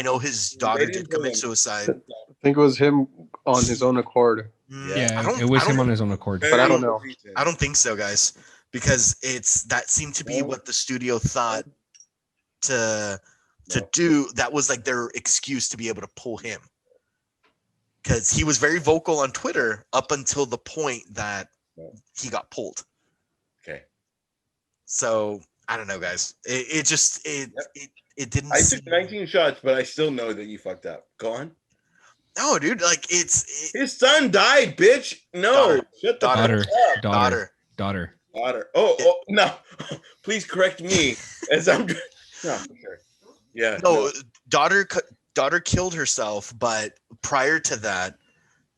know his daughter did commit suicide. I think it was him on his own accord. Yeah, it was him on his own accord, but I don't know. I don't think so, guys, because that seemed to be what the studio thought to do. That was like their excuse to be able to pull him, because he was very vocal on Twitter up until the point that he got pulled. Okay, so I don't know, guys. It didn't. I took 19 shots, but I still know that you fucked up. Go on. No, dude, like his son died, bitch. No, shut the fuck up. Daughter. Oh no! Please correct me as I'm. No, for sure. Yeah. No, daughter killed herself, but prior to that,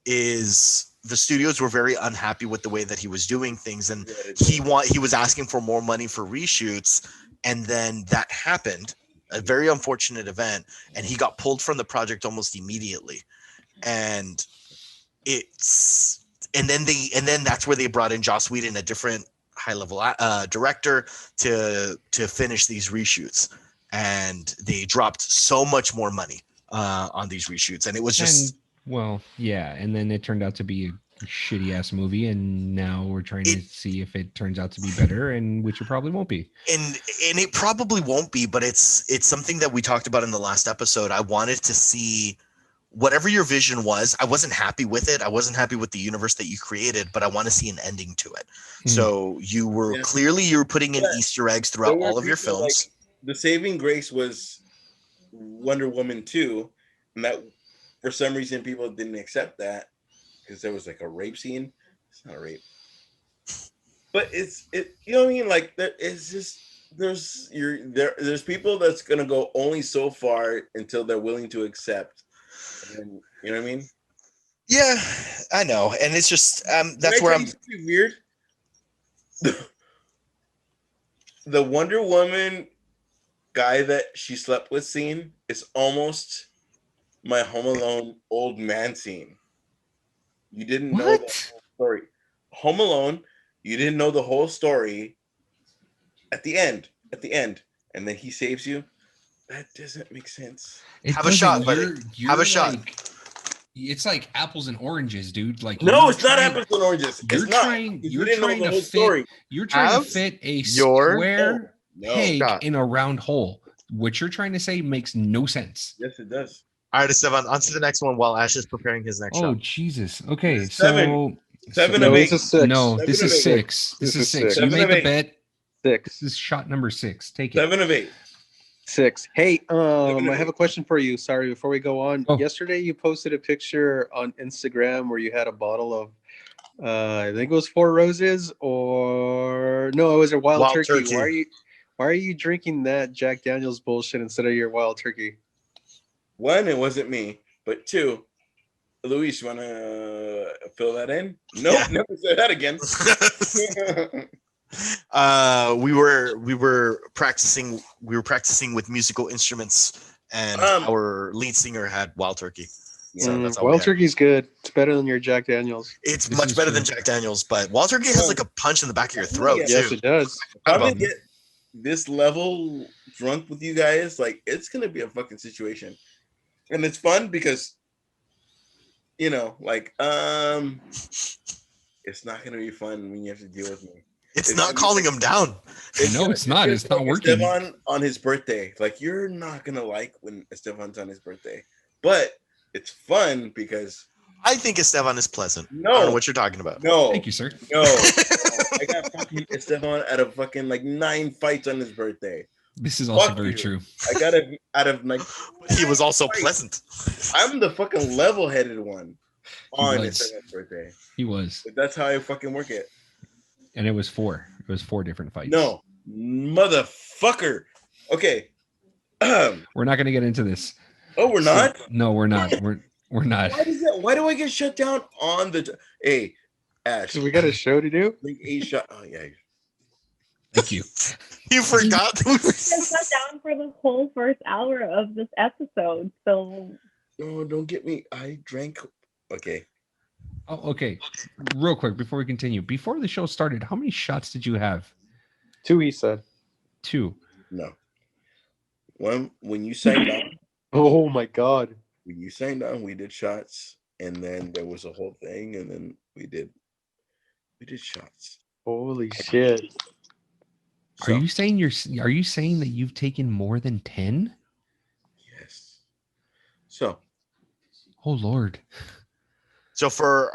the studios were very unhappy with the way that he was doing things, and he was asking for more money for reshoots, and then that happened, a very unfortunate event, and he got pulled from the project almost immediately, and then that's where they brought in Joss Whedon, a different high-level director, to finish these reshoots, and they dropped so much more money on these reshoots, and it was just and then it turned out to be a shitty ass movie, and now we're trying to see if it turns out to be better, and which it probably won't be. And it probably won't be, but it's something that we talked about in the last episode. I wanted to see whatever your vision was. I wasn't happy with it. I wasn't happy with the universe that you created, but I want to see an ending to it. So you were clearly putting in Easter eggs throughout all of your films. Like, the saving grace was Wonder Woman 2, and that for some reason people didn't accept that because there was like a rape scene. It's not a rape, but it's you know what I mean? Like it's just there's people that's gonna go only so far until they're willing to accept. And, you know what I mean? Yeah, I know, and it's just that's where I'm weird. The Wonder Woman guy that she slept with scene is almost my Home Alone old man scene. You didn't know the whole story. Home Alone, you didn't know the whole story at the end, and then he saves you. That doesn't make sense. Have a shot, buddy. Have a shot. It's like apples and oranges, dude. Like no, it's not apples and oranges. You're trying to fit a square peg in a round hole. What you're trying to say makes no sense. Yes, it does. All right, Esteban, on to the next one while Ash is preparing his next shot. Oh, Jesus. Okay, seven of eight. No, this is 6. This is 6. You made the bet. 6. This is shot number 6. Take it. 7 of 8. 6. Hey, I have a question for you. Sorry, before we go on. Yesterday, you posted a picture on Instagram where you had a bottle of, I think it was 4 Roses, or no, it was a Wild Turkey. Why are you drinking that Jack Daniels bullshit instead of your Wild Turkey? 1, it wasn't me, but 2, Luis, you want to fill that in? Nope, never say that again. We were practicing with musical instruments, and our lead singer had Wild Turkey. So that's all Wild Turkey's good. It's better than your Jack Daniels. It's much better than Jack Daniels, but Wild Turkey has like a punch in the back of your throat too. Yes, it does. this level drunk with you guys, like it's gonna be a fucking situation, and it's fun because like it's not gonna be fun when you have to deal with me. It's not calling him down. No, it's not. It's not working. Esteban on his birthday, like you're not gonna like when Esteban's on his birthday, but it's fun because I think Esteban is pleasant. No. I don't know what you're talking about. no, Thank you, sir. no, I got fucking Esteban out of fucking like 9 fights on his birthday. This is also Fuck very you. true. I got it out of like. He was also fights. pleasant. I'm the fucking level-headed one on was. Esteban's birthday. He was, But that's how I fucking work it. and it was 4. It was 4 different fights. No, motherfucker. Okay. We're not going to get into this. Oh, we're not. No, we're not. We're not. Why is that? Why do I get shut down on the? Hey, Ash. So we got a show to do. Link a shot. Oh yeah. Thank you. You forgot. I sat down for the whole first hour of this episode, so No, don't get me. I drank. Okay. Oh, okay. Real quick before we continue. Before the show started, how many shots did you have? 2, he said. 2. No. When you signed on, Oh my God. when you signed on, we did shots, and then there was a whole thing, and then we did shots. Holy shit. So, Are you saying that you've taken more than 10? yes. So Oh Lord. So for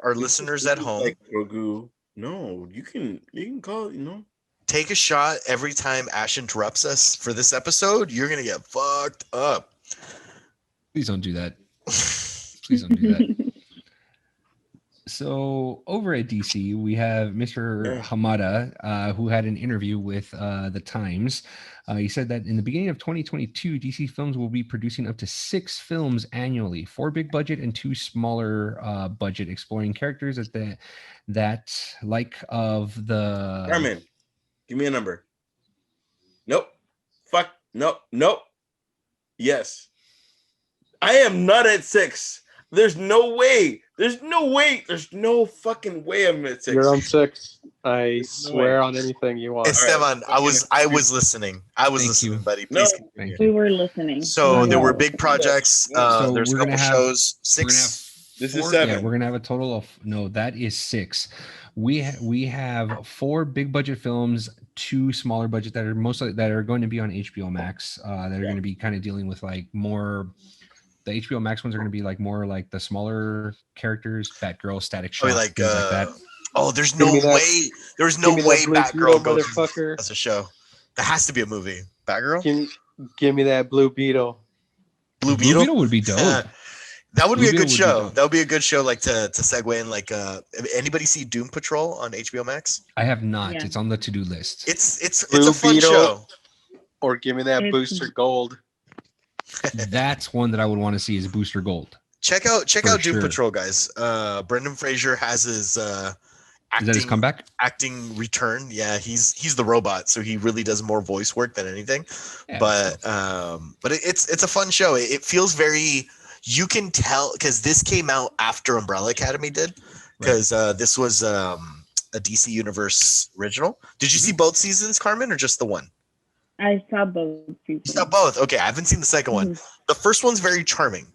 our listeners at home, like Grogu. No, you can call it. take a shot every time Ash interrupts us for this episode. You're gonna get fucked up. Please don't do that. Please don't do that. So over at DC, we have Mr. Hamada, who had an interview with the Times. He said that in the beginning of 2022, DC Films will be producing up to 6 films annually, 4 big budget and 2 smaller budget, exploring characters that like of the. Carmen, give me a number. Nope. Fuck. Nope. Yes. I am not at 6. There's no way. There's no fucking way I'm at 6. You're on 6. I There's no swear way. on anything you want. Esteban, I was listening. I was Thank listening, you. buddy. No. Please Thank continue. you. we were listening. So there Yeah. were big projects. So There's a we're couple gonna have- shows. We're gonna 6. This is 4 7. Yeah, we're gonna have a total of that is 6. We have 4 big budget films, 2 smaller budget that are going to be on HBO Max. That are going to be kind of dealing with like more. The HBO Max ones are going to be like more like the smaller characters, Batgirl, Static Shock, like things like that. Oh, there's Give no me that- way. There's no Give me that way Blue Batgirl Beetle, goes motherfucker. as a show. That has to be a movie. Batgirl, Give me that Blue Beetle. Blue Blue Beetle. Beetle would be dope. That would Blue be a Beetle good would be show. dope. That would be a good show, like to segue in. Like, anybody see Doom Patrol on HBO Max? I have not. Yeah. It's on the to-do list. It's Blue a fun Beetle. show. Or give me that It's- Booster Gold. That's one that I would want to see is Booster Gold. Check out For Doom sure. Patrol, guys. Brendan Fraser has his Is that his comeback? acting return. Yeah, he's the robot, so he really does more voice work than anything. Yeah, But it's a fun show. It feels very, you can tell because this came out after Umbrella Academy did, because this was a DC Universe original. Did you see both seasons, Carmen, or just the one? I saw both seasons. You saw both. Okay, I haven't seen the second one. The first one's very charming,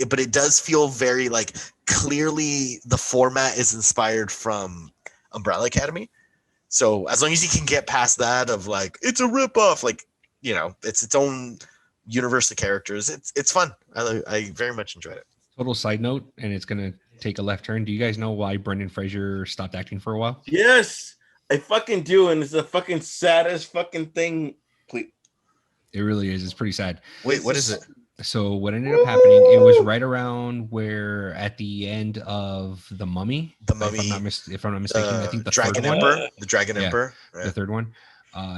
but it does feel very like clearly the format is inspired from Umbrella Academy. So as long as you can get past that of like it's a ripoff, like it's its own universe of characters. It's fun. I very much enjoyed it. Total side note, and it's gonna take a left turn. Do you guys know why Brendan Fraser stopped acting for a while? Yes, I fucking do, and it's the fucking saddest fucking thing. Please. It really is. It's pretty sad. Wait, what is it? So what ended up happening? It was right around where at the end of the Mummy. The Mummy. If I'm not mistaken, I think the Dragon third one. Emperor. The Dragon Yeah, Emperor. The Right. third one.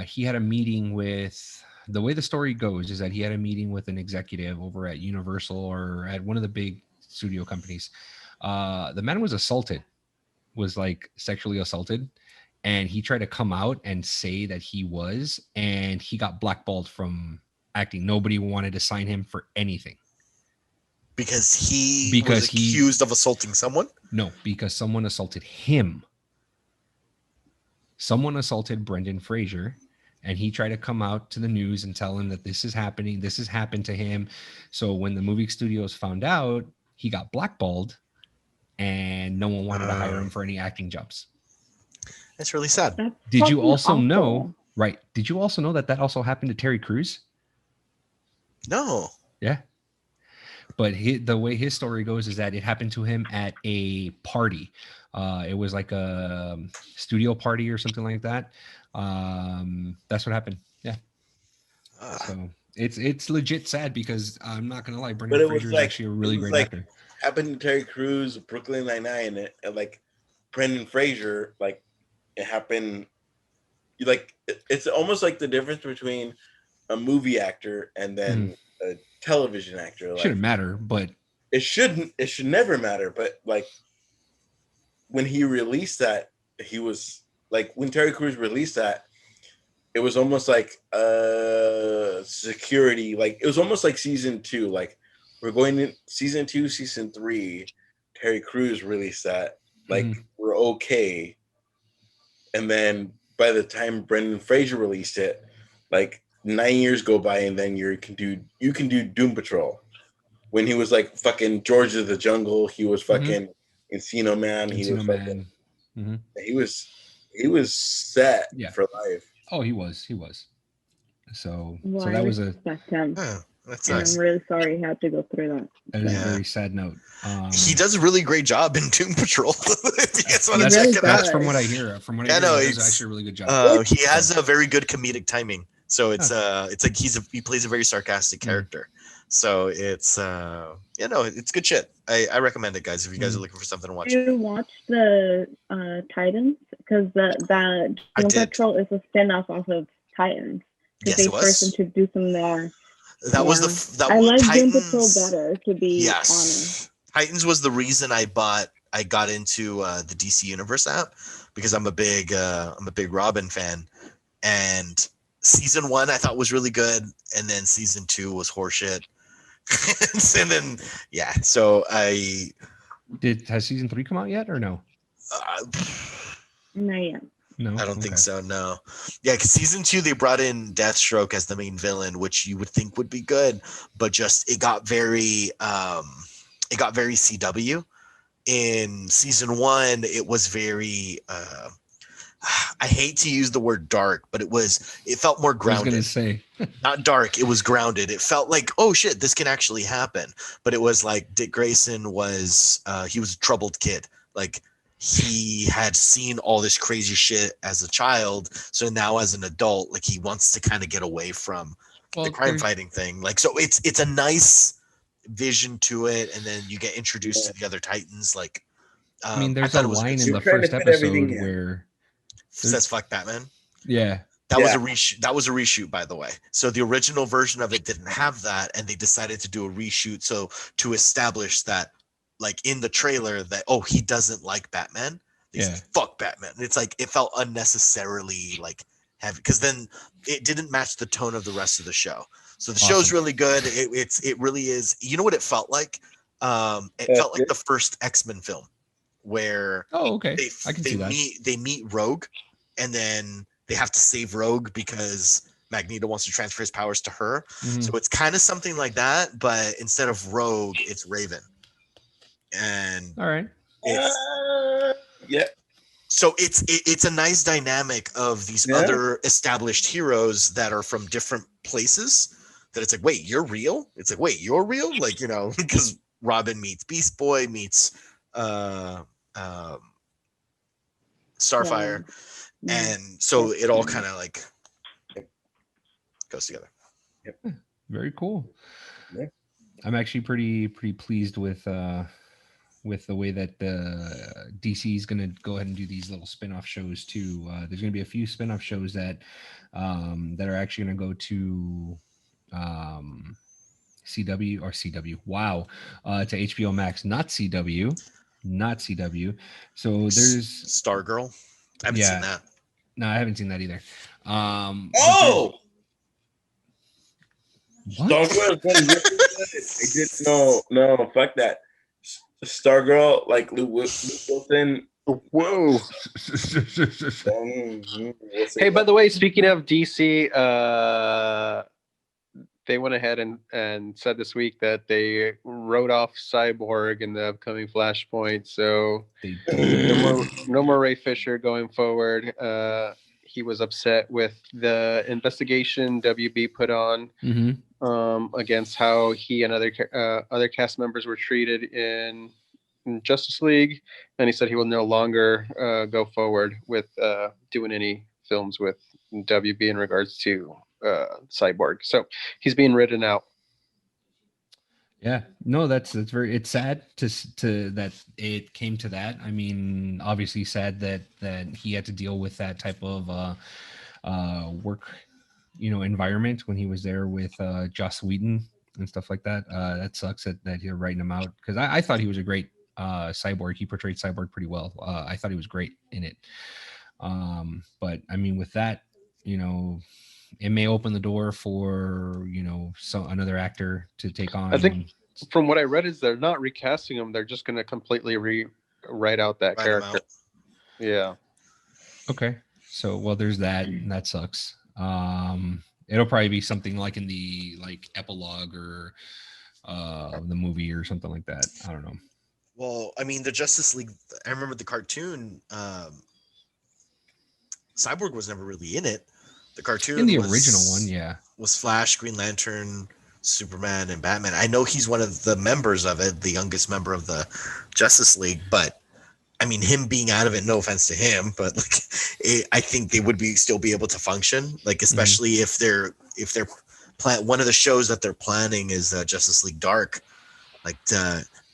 He had a meeting with. The way the story goes is that he had a meeting with an executive over at Universal or at one of the big studio companies. The man was like sexually assaulted, and he tried to come out and say that he was, and he got blackballed from acting. Nobody wanted to sign him for anything. Because he was accused of assaulting someone. No, because someone assaulted him. Someone assaulted Brendan Fraser, and he tried to come out to the news and tell him that this is happening, this has happened to him. So when the movie studios found out, he got blackballed, and no one wanted to hire him for any acting jobs. That's really sad. That's Did you fucking also awful. know? Right? Did you also know that also happened to Terry Crews? No. Yeah. But the way his story goes is that it happened to him at a party. It was like a studio party or something like that. That's what happened. Yeah. So it's legit sad, because I'm not gonna lie, But Brendan it was Fraser is actually a really great actor. Happened to Terry Crews, Brooklyn Nine-Nine, and like Brendan Fraser, like it happened. It's almost like the difference between a movie actor and then a television actor. Like, shouldn't matter, but it shouldn't. It should never matter. But like when he released that, he was like, when Terry Crews released that, it was almost like security. Like it was almost like season 2. Like we're going in season 2, season 3. Terry Crews released that. Like we're okay. And then by the time Brendan Fraser released it, like 9 years go by, and then you can do Doom Patrol. When he was like fucking George of the Jungle, he was fucking Encino Man. He was set for life. Oh, he was. So Well, that I was respect him. That's And nice. I'm really sorry he had to go through that. That is a very sad note. He does a really great job in Doom Patrol. If you guys want to that's, check it that's out. from what I hear. From what I hear, he does actually a really good job. He has a very good comedic timing. So it's like he plays a very sarcastic character. So it's it's good shit. I recommend it, guys, if you guys are looking for something to watch. Did you watch the Titans? Because that Doom Patrol is a spin-off off of Titans. Yes, they it was. first introduced them there. That was I like Titans, Doom Patrol better, to be honest. Titans was the reason I got into the DC Universe app, because I'm a big Robin fan, and season 1 I thought was really good, and then season 2 was horseshit. And then so has season 3 come out yet, or no? Not yet. No, I don't think so. No, because season 2 they brought in Deathstroke as the main villain, which you would think would be good, but just it got very CW. In season 1, it was very I hate to use the word dark, but it felt more grounded. I was gonna say not dark, it was grounded. It felt like, oh shit, this can actually happen. But it was like Dick Grayson was he was a troubled kid. Like he had seen all this crazy shit as a child, so now as an adult, like he wants to kind of get away from the crime fighting thing. Like, so it's a nice vision to it, and then you get introduced to the other Titans. Like, I mean, there's a line in the first episode where says "fuck Batman." Yeah. That was a reshoot. That was a reshoot, by the way. So the original version of it didn't have that, and they decided to do a reshoot. So to establish that, like in the trailer, that he doesn't like Batman. They say, fuck Batman. And it's like it felt unnecessarily like heavy, because then it didn't match the tone of the rest of the show. So the show's really good. It really is. You know what it felt like? It felt like the first X-Men film, where I can see that. They meet Rogue, and then they have to save Rogue because Magneto wants to transfer his powers to her. So it's kind of something like that, but instead of Rogue, it's Raven. And all right, so it's a nice dynamic of these other established heroes that are from different places. That it's like, wait, you're real? It's like, wait, you're real? Like, because Robin meets Beast Boy, meets Starfire. And so it all kind of like goes together. Very cool. Yeah. I'm actually pretty pleased with the way that DC is going to go ahead and do these little spin-off shows too. There's going to be a few spin-off shows that are actually going to go to CW. Wow. To HBO Max, not CW. So there's Stargirl. I haven't seen that. No, I haven't seen that either. What? Stargirl is really good. No, fuck that. Stargirl, like Luke Wilson Whoa. We'll see. Hey, by the way, speaking of DC, they went ahead and said this week that they wrote off Cyborg in the upcoming Flashpoint. So They no more Ray Fisher going forward. He was upset with the investigation WB put on against how he and other cast members were treated in Justice League, and he said he will no longer go forward with doing any films with WB in regards to Cyborg. So he's being written out. Yeah, no, that's very. It's sad to that it came to that. I mean, obviously sad that he had to deal with that type of work, environment when he was there with Joss Whedon and stuff like that. That sucks that you're writing him out, because I thought he was a great Cyborg. He portrayed Cyborg pretty well. I thought he was great in it. But I mean, with that, it may open the door for another actor to take on. I think from what I read is they're not recasting him; they're just going to completely write out that character. Yeah. Okay. So there's that, and that sucks. It'll probably be something like in the epilogue or the movie or something like that. I don't know. Well, I mean, the Justice League. I remember the cartoon. Cyborg was never really in it. The cartoon in the original one, yeah, was Flash, Green Lantern, Superman, and Batman. I know he's one of the members of it, the youngest member of the Justice League, but I mean, him being out of it, no offense to him, but I think they would still be able to function, especially if they're one of the shows that they're planning is Justice League Dark.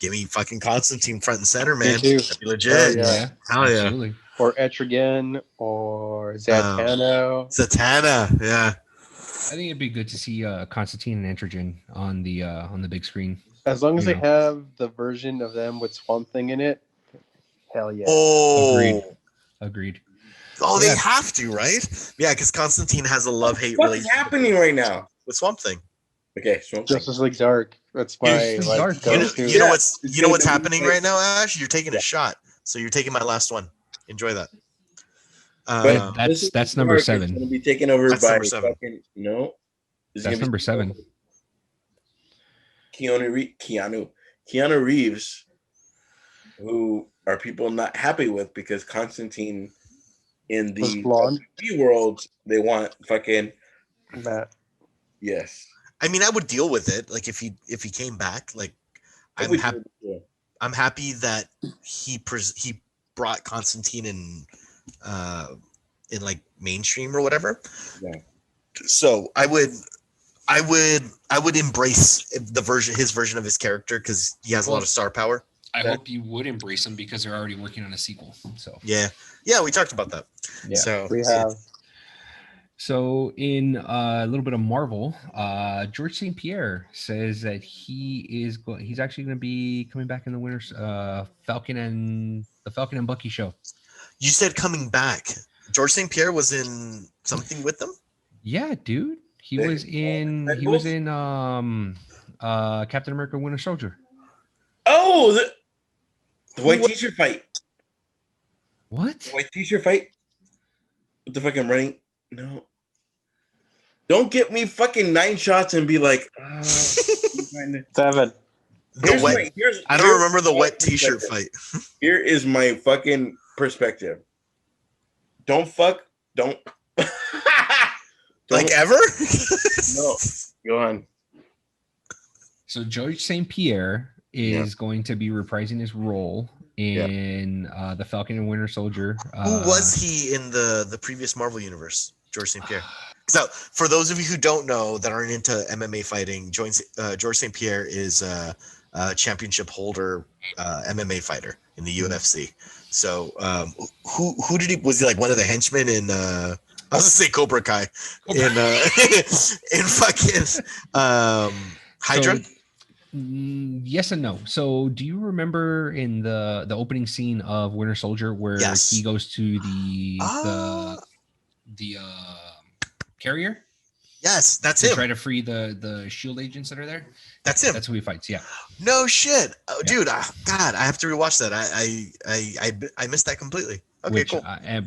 Give me fucking Constantine front and center, man. That'd be legit. Yeah, absolutely. Yeah. Or Etrigan or Zatanna. Zatanna, yeah. I think it'd be good to see Constantine and Etrigan on the big screen. As long as they have the version of them with Swamp Thing in it, hell yeah. Oh, agreed. Oh, they have to, right? Yeah, because Constantine has a love-hate relationship. What's happening right now with Swamp Thing? Okay, Swamp Thing. Justice League Dark. That's my Dark. You know what's happening right now, Ash? You're taking a shot, so you're taking my last one. Enjoy that. But that's number 7. It's going to be taken over by fucking That's number 7. Keanu Reeves, who are people not happy with because Constantine in the world they want fucking that. Yes. I mean, I would deal with it. If he came back, I'm happy. I'm happy that he brought Constantine in mainstream or whatever. Yeah. So I would embrace his version of his character because he has a lot of star power. I hope you would embrace him because they're already working on a sequel. So yeah, we talked about that. Yeah, so we have. So in a little bit of Marvel, George St. Pierre says that he's actually going to be coming back in the winter's Falcon and Bucky show. You said coming back. George St. Pierre was in something with them? Yeah, dude. He was in Captain America Winter Soldier. Oh, the white t-shirt fight. What? The white t-shirt fight? What the fuck I'm running? No. Don't get me fucking 9 shots and be like, 7. I don't remember the wet t-shirt fight. Here is my fucking perspective. Don't ever? No. Go on. So George St. Pierre is going to be reprising his role in the Falcon and Winter Soldier. Who was he in the previous Marvel universe? George St. Pierre. So, for those of you who don't know that aren't into MMA fighting, George St. Pierre is a championship holder MMA fighter in the UFC. So, who did he? Was he one of the henchmen in? I was gonna say Cobra Kai in fucking Hydra. So, yes and no. So, do you remember in the opening scene of Winter Soldier where he goes to the carrier? Yes, that's to him. try to free the shield agents that are there. That's him. That's who he fights. Yeah. No shit, Yeah. dude. God, I have to rewatch that. I missed that completely. Okay, Which, cool.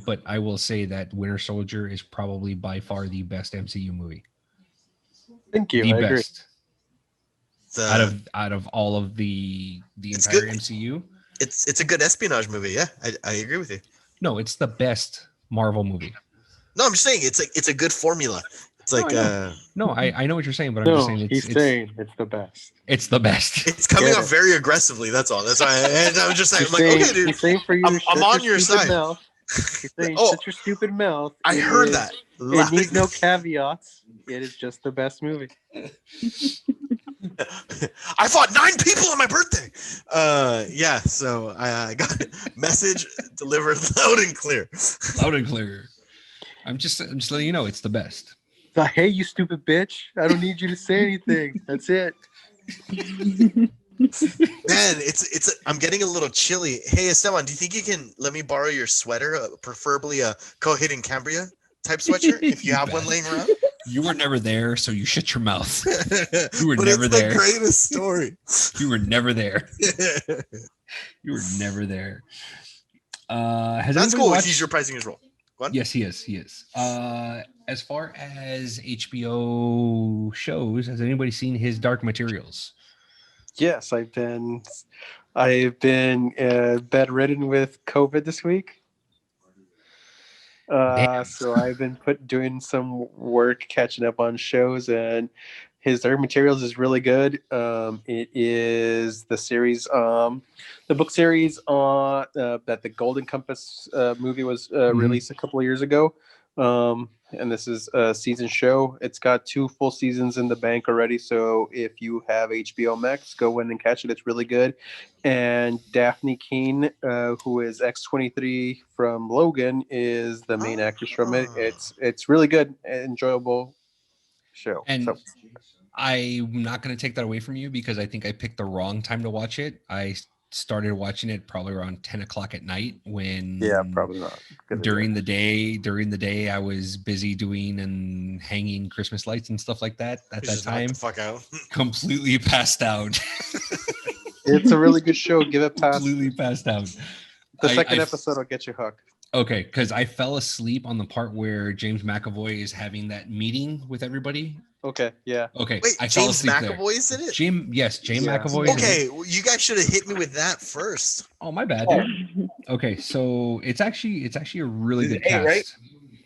but I will say that Winter Soldier is probably by far the best MCU movie. Thank you. The I agree. best out of all of the It's entire good. MCU. It's a good espionage movie. Yeah, I agree with you. No, it's the best Marvel movie. No, I'm just saying it's a good formula. It's like No, I know what you're saying, but I'm just saying he's saying it's the best. it's the best. it's coming Get off it. very aggressively. That's all. That's why I'm just saying. He's I'm like, saying, okay, dude. he's saying for you. I'm on your stupid side. Mouth. He's saying, Oh, shut your stupid mouth. I heard that. It needs no caveats. It is just the best movie. I fought 9 people on my birthday. Yeah. So I got a message delivered loud and clear. Loud and clear. I'm just letting you know it's the best. So, hey, you stupid bitch! I don't need you to say anything. That's it. Man, it's. I'm getting a little chilly. Hey, Esteban, do you think you can let me borrow your sweater, preferably a Cohit and Cambria type sweatshirt, if you have one laying around? You were never there, so you shut your mouth. You were But never it's there. the greatest story. You were never there. You were never there. Has That's anybody cool. watched- He's reprising his role. Go on. Yes, he is. He is. As far as HBO shows, has anybody seen his Dark Materials? Yes, I've been bedridden with COVID this week. So I've been doing some work catching up on shows, and his Dark Materials is really good. It is the series, the book series on that the Golden Compass movie was released a couple of years ago. And this is a season show. It's got 2 full seasons in the bank already. So if you have HBO Max, go in and catch it. It's really good. And Daphne Keane, who is X-23 from Logan, is the main actress from it. It's really good, enjoyable show. And So I'm not going to take that away from you because I think I picked the wrong time to watch it. I started watching it probably around 10 o'clock at night when probably not. During the day I was busy doing and hanging Christmas lights and stuff like that at that Just knock time. the fuck out. Completely passed out. It's a really good show. Give it past. Completely passed out. The second episode will get you hooked. Okay, because I fell asleep on the part where James McAvoy is having that meeting with everybody. Okay, yeah. Okay, Wait, I fell James asleep McAvoy is in it? James Yeah. McAvoy. Okay, well, you guys should have hit me with that first. Oh, my bad, dude. Okay, so it's actually a really This good is 8, cast. right?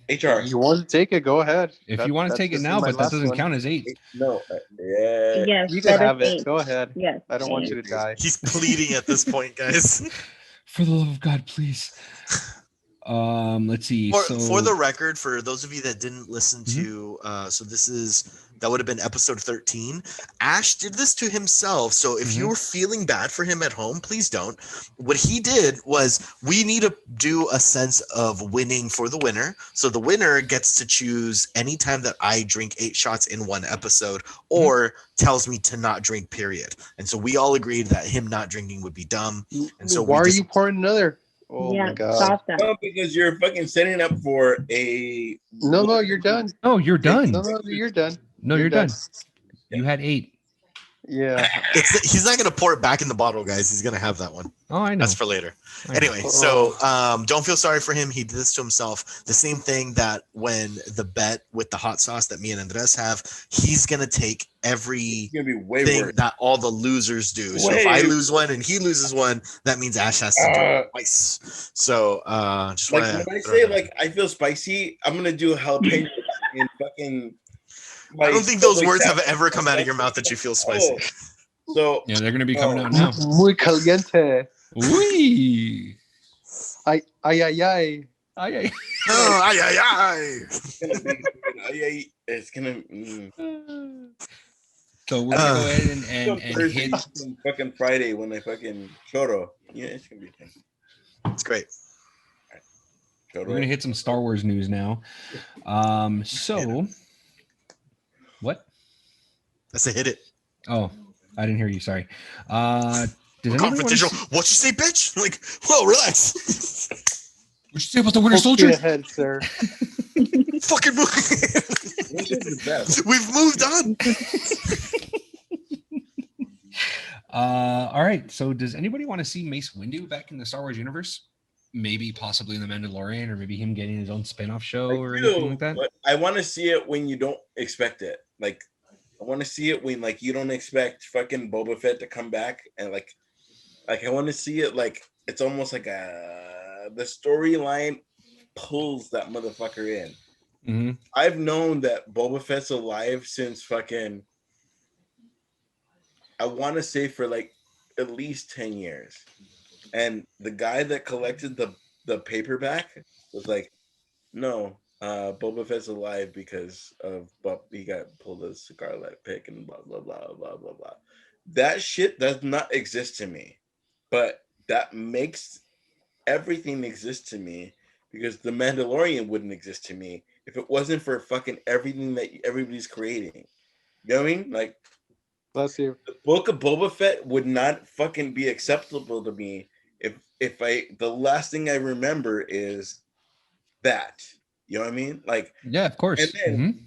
HR. You want to take it? Go ahead. If you want to That's take it just now, my but that last doesn't one. count as 8. No. Yeah. Yes, You can that have is it. 8. Go ahead. Yes. I don't want 8. you to die. He's pleading at this point, guys. For the love of God, please. Let's see. For the record, for those of you that didn't listen to, so that would have been episode 13. Ash did this to himself. So if you were feeling bad for him at home, please don't. What he did was we need to do a sense of winning for the winner. So the winner gets to choose any time that I drink 8 shots in one episode or tells me to not drink, period. And so we all agreed that him not drinking would be dumb. And so why are you pouring another? Oh yeah, my god. stop that. No, because you're fucking setting up for a. No, you're done. Oh, you're done. No, you're done. No, you're done. You had 8. Yeah. He's not going to pour it back in the bottle, guys. He's going to have that one. Oh, I know. That's for later. I know. Anyway, so don't feel sorry for him. He did this to himself. The same thing that when the bet with the hot sauce that me and Andres have, he's going to take every It's gonna be way thing worse. that all the losers do. So if I lose one and he loses one, that means Ash has to do it twice. So just Like want when I say like I feel spicy, I'm gonna do jalapeno in fucking. I don't think those words have ever come out of your mouth that you feel spicy. So Yeah, they're going to be coming out now. Muy caliente. Uy. Ay, ay, ay, ay. Ay, ay. Oh, ay, ay, ay. it's gonna. So we're going to go ahead and Thursday, hit. fucking Friday when I fucking choro. Yeah, it's gonna be fun. It's great. We're going to hit some Star Wars news now. So, what? I say hit it. Oh, I didn't hear you. Sorry. Does anybody want Confrontational. to What you say, bitch? Like, whoa, relax. you say about the Winter Full speed Soldier? ahead, sir. Fucking move. This is the best. We've moved on. All right. So, does anybody want to see Mace Windu back in the Star Wars universe? Maybe, possibly in the Mandalorian, or maybe him getting his own spin-off show or anything like that. But I want to see it when you don't expect it. Like, I want to see it when like you don't expect fucking Boba Fett to come back, and like I want to see it like it's almost like the storyline pulls that motherfucker in. Mm-hmm. I've known that Boba Fett's alive since fucking, I want to say for like at least 10 years. And the guy that collected the paperback was like, no, Boba Fett's alive because of he got pulled a Scarlet pick and blah, blah, blah, blah, blah, blah. That shit does not exist to me. But that makes everything exist to me because the Mandalorian wouldn't exist to me if it wasn't for fucking everything that everybody's creating. You know what I mean? Like, Bless you. the book of Boba Fett would not fucking be acceptable to me if the last thing I remember is that. You know what I mean? Like, Yeah, of course. and then Mm-hmm.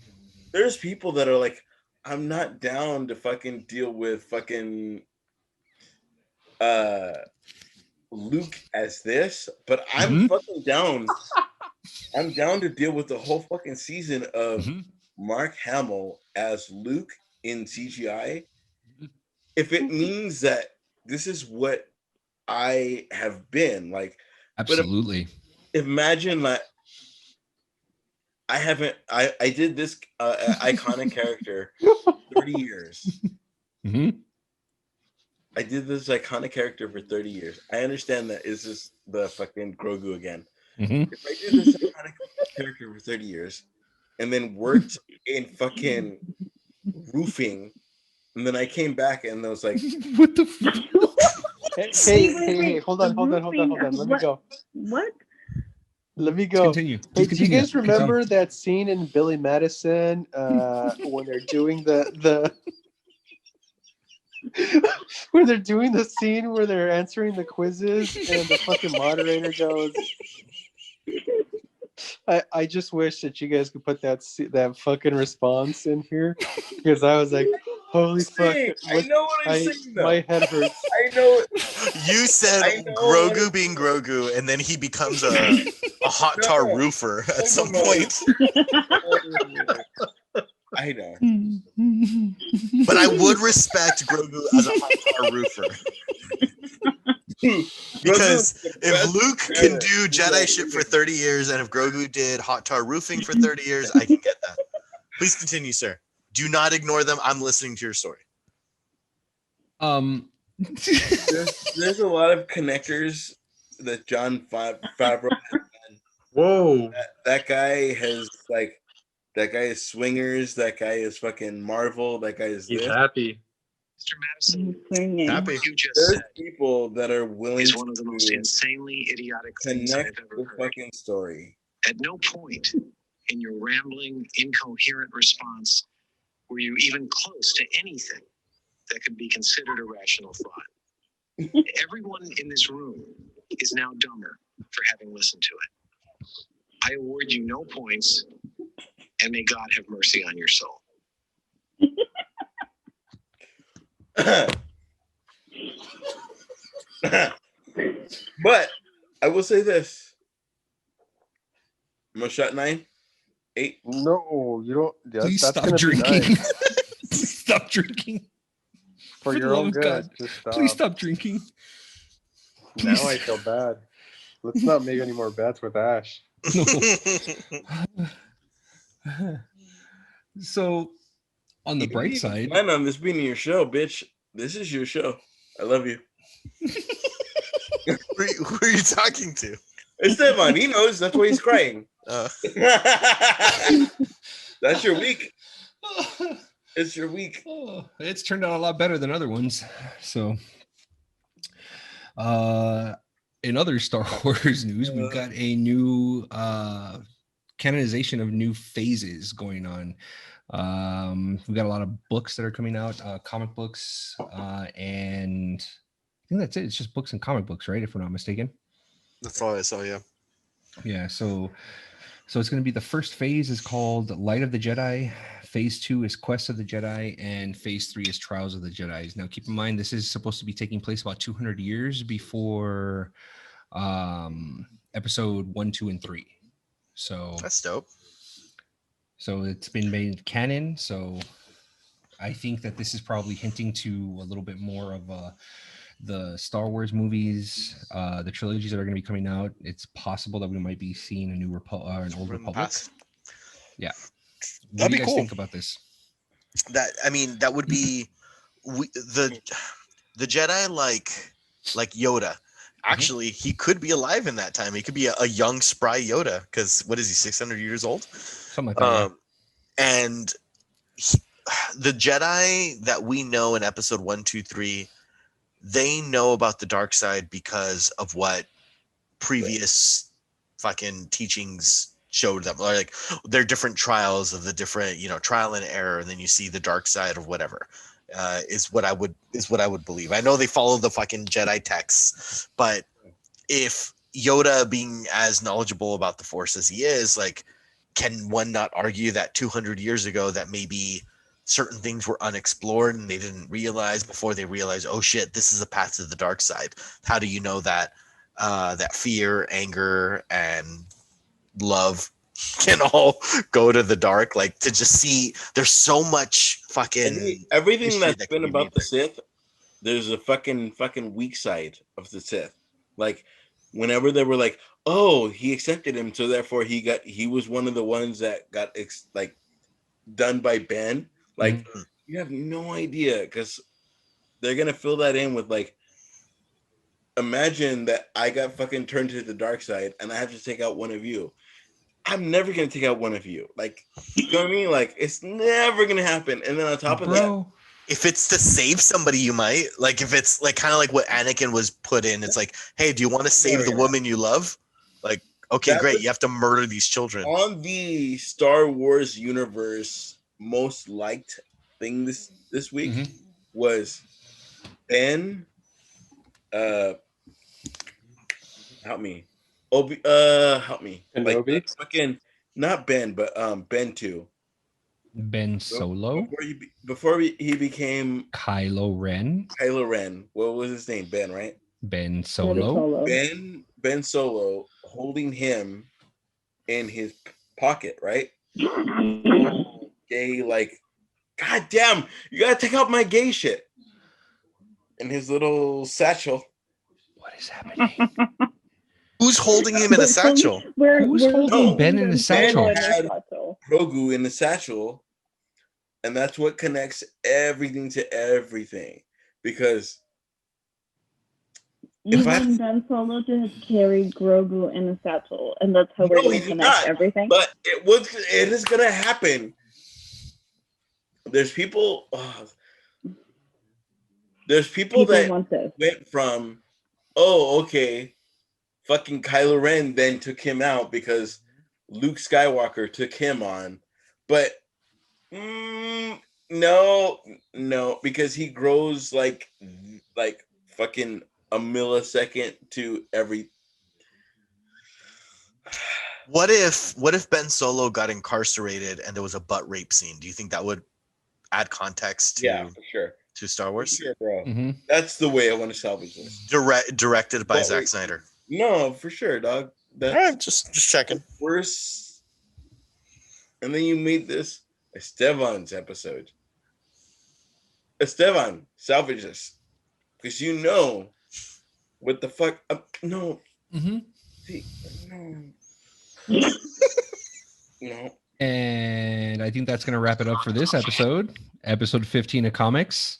there's people that are like, I'm not down to fucking deal with fucking Luke as this, but I'm fucking down. I'm down to deal with the whole fucking season of Mark Hamill as Luke in CGI. If it means that this is what I have been like, Absolutely. but imagine that I did this iconic character 30 years. Mm-hmm. I did this iconic character for 30 years. I understand that is just the fucking Grogu again. Mm-hmm. If I did this iconic character for 30 years and then worked in fucking roofing, and then I came back and I was like, What the fuck? Hey, hold on. Let me go. What? Let me go. Continue. Hey, Just do you continue. guys remember that scene in Billy Madison when they're doing the when they're doing the scene where they're answering the quizzes and the fucking moderator goes, I just wish that you guys could put that fucking response in here because I was like, holy fuck! I know what I'm saying though. My head hurts. I know. You said Grogu being Grogu, and then he becomes a hot tar roofer at some point. I know. But I would respect Grogu as a hot tar roofer. Because if Luke can do Jedi shit for 30 years, and if Grogu did hot tar roofing for 30 years, I can get that. Please continue, sir. Do not ignore them. I'm listening to your story. There's a lot of connectors that John Favreau has done. Whoa. That guy has like, that guy is Swingers. That guy is fucking Marvel. That guy is He's this. happy. Mr. Madison, Swinging. Happy. you just There's said people that are willing is one of the most to insanely idiotic things I've connect ever the heard. fucking story. At no point in your rambling, incoherent response were you even close to anything that could be considered a rational thought. Everyone in this room is now dumber for having listened to it. I award you no points, and may God have mercy on your soul. But I will say this. I'm gonna shot 9, 8. No, you don't. Please that's stop gonna be drinking. 9. Please stop drinking. For For your the own love of good. God, Just stop. Please stop drinking. Now I feel bad. Let's not make any more bets with Ash. So, on the You bright didn't side, plan on this being your show, bitch. This is your show. I love you. Who are you talking to? Esteban, he knows. That's why he's crying. That's your week. It's your week. It's turned out a lot better than other ones. So, in other Star Wars news, we've got a new canonization of new phases going on. We've got a lot of books that are coming out, comic books, and I think that's it. It's just books and comic books, right? If we're not mistaken. That's all I saw, yeah. Yeah, so it's going to be the first phase is called Light of the Jedi. Phase 2 is Quest of the Jedi, and Phase 3 is Trials of the Jedi. Now, keep in mind this is supposed to be taking place about 200 years before Episode 1, 2, and 3. So That's dope. it's been made canon. So I think that this is probably hinting to a little bit more of the Star Wars movies, the trilogies that are going to be coming out. It's possible that we might be seeing an Old From Republic. past. Yeah. What That'd do you be guys cool. think about this? That would be the Jedi like Yoda. Actually, he could be alive in that time. He could be a young, spry Yoda. Because what is he, 600 years old? Something like that. And the Jedi that we know in Episode 1, 2, 3, they know about the dark side because of what previous fucking teachings showed them. Like their different trials of the different, trial and error, and then you see the dark side of whatever. Is what I would believe. I know they follow the fucking Jedi texts, but if Yoda being as knowledgeable about the Force as he is, like, can one not argue that 200 years ago that maybe certain things were unexplored and they didn't realize before they realized, oh shit, this is a path to the dark side? How do you know that that fear, anger, and love can all go to the dark? Like, to just see there's so much fucking everything history that's that been can be about made the there. Sith. There's a fucking weak side of the Sith. Like whenever they were like, oh, he accepted him, so therefore he was one of the ones that got like done by Ben. Like you have no idea, because they're gonna fill that in with like, imagine that I got fucking turned to the dark side and I have to take out one of you. I'm never gonna take out one of you. Like, you know what I mean? Like, it's never gonna happen. And then on top of that, if it's to save somebody, you might. Like, if it's like kind of like what Anakin was put in, it's like, hey, do you want to save the woman you love? Like, okay, That great. was- You have to murder these children. on the Star Wars universe, most liked thing this week was Ben. Help me. Help me. Kenobi? Like fucking not Ben, but Ben 2. Ben Solo. Before he became Kylo Ren. Kylo Ren. What was his name? Ben, right? Ben Solo. Ben Solo holding him in his pocket, right? Gay, like, God damn, you gotta take out my gay shit. In his little satchel. What is happening? Who's holding him in a satchel? Who's holding Ben in a satchel? Ben had Grogu in the satchel, and that's what connects everything to everything. Because you want Ben Solo to carry Grogu in a satchel, and that's how we're going to connect everything. But it is going to happen. There's people. There's people that went from, oh, okay, fucking Kylo Ren then took him out because Luke Skywalker took him on. But no, because he grows like fucking a millisecond to every. What if Ben Solo got incarcerated and there was a butt rape scene? Do you think that would add context to for sure to Star Wars? For sure, bro. That's the way I want to salvage this. Directed by Zack Snyder. No, for sure, dog. That's all right, just checking. Worse. And then you made this Esteban's episode. Esteban, salvage this. Because you know what the fuck. No. See, no. No. And I think that's going to wrap it up for this episode. Episode 15 of Comics.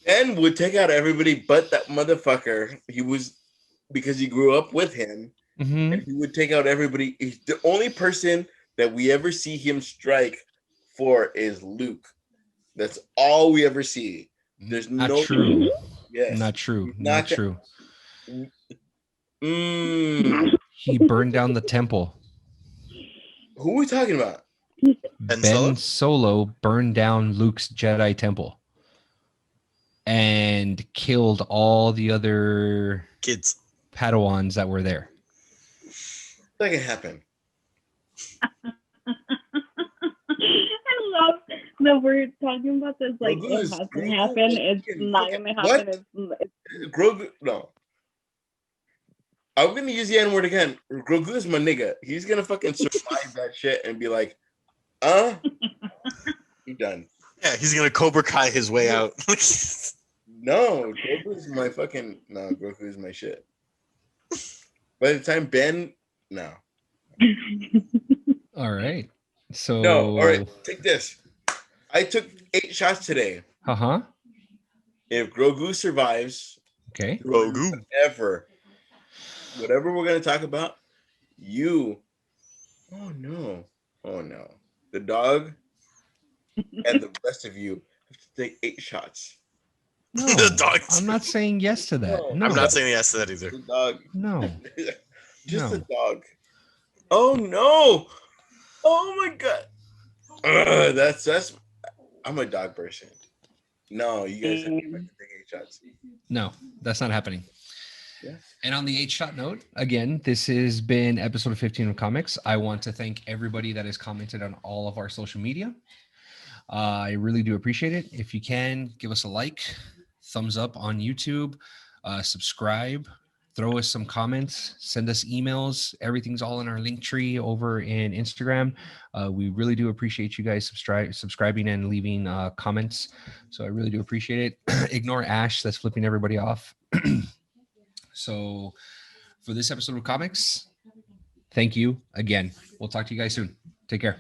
Ben would take out everybody but that motherfucker. Because he grew up with him. And he would take out everybody. He's the only person that we ever see him strike for is Luke. That's all we ever see. There's not no true. Yes. Not true. Not true. He burned down the temple. Who are we talking about? Ben Solo burned down Luke's Jedi temple and killed all the other kids, Padawans that were there. That can happen. I love that we're talking about this like Grogu it is- hasn't Grogu happened. is It's fucking- not fucking- gonna what? happen. Grogu, no. I'm gonna use the N word again. Grogu is my nigga. He's gonna fucking survive that shit and be like, you done. Yeah, he's gonna Cobra Kai his way out. No, Grogu is my fucking Grogu is my shit. By the time Ben, no. All right. So No, all right, take this. I took 8 shots today. Uh-huh. If Grogu survives, Okay. Grogu. whatever we're gonna talk about, you, oh no, the dog and the rest of you have to take 8 shots. No, The dog I'm not saying yes to that. No, No, I'm not saying yes to that either. The dog, no. just No. the dog. Oh no! Oh my god! That's. I'm a dog person. No, you guys have to take 8 shots. No, that's not happening. Yeah. And on the 8-shot note, again, this has been episode 15 of Comics. I want to thank everybody that has commented on all of our social media. I really do appreciate it. If you can, give us a like, thumbs up on YouTube, subscribe, throw us some comments, send us emails. Everything's all in our link tree over in Instagram. We really do appreciate you guys subscribing and leaving comments. So I really do appreciate it. Ignore Ash, that's flipping everybody off. So for this episode of Comics, thank you again. We'll talk to you guys soon. Take care.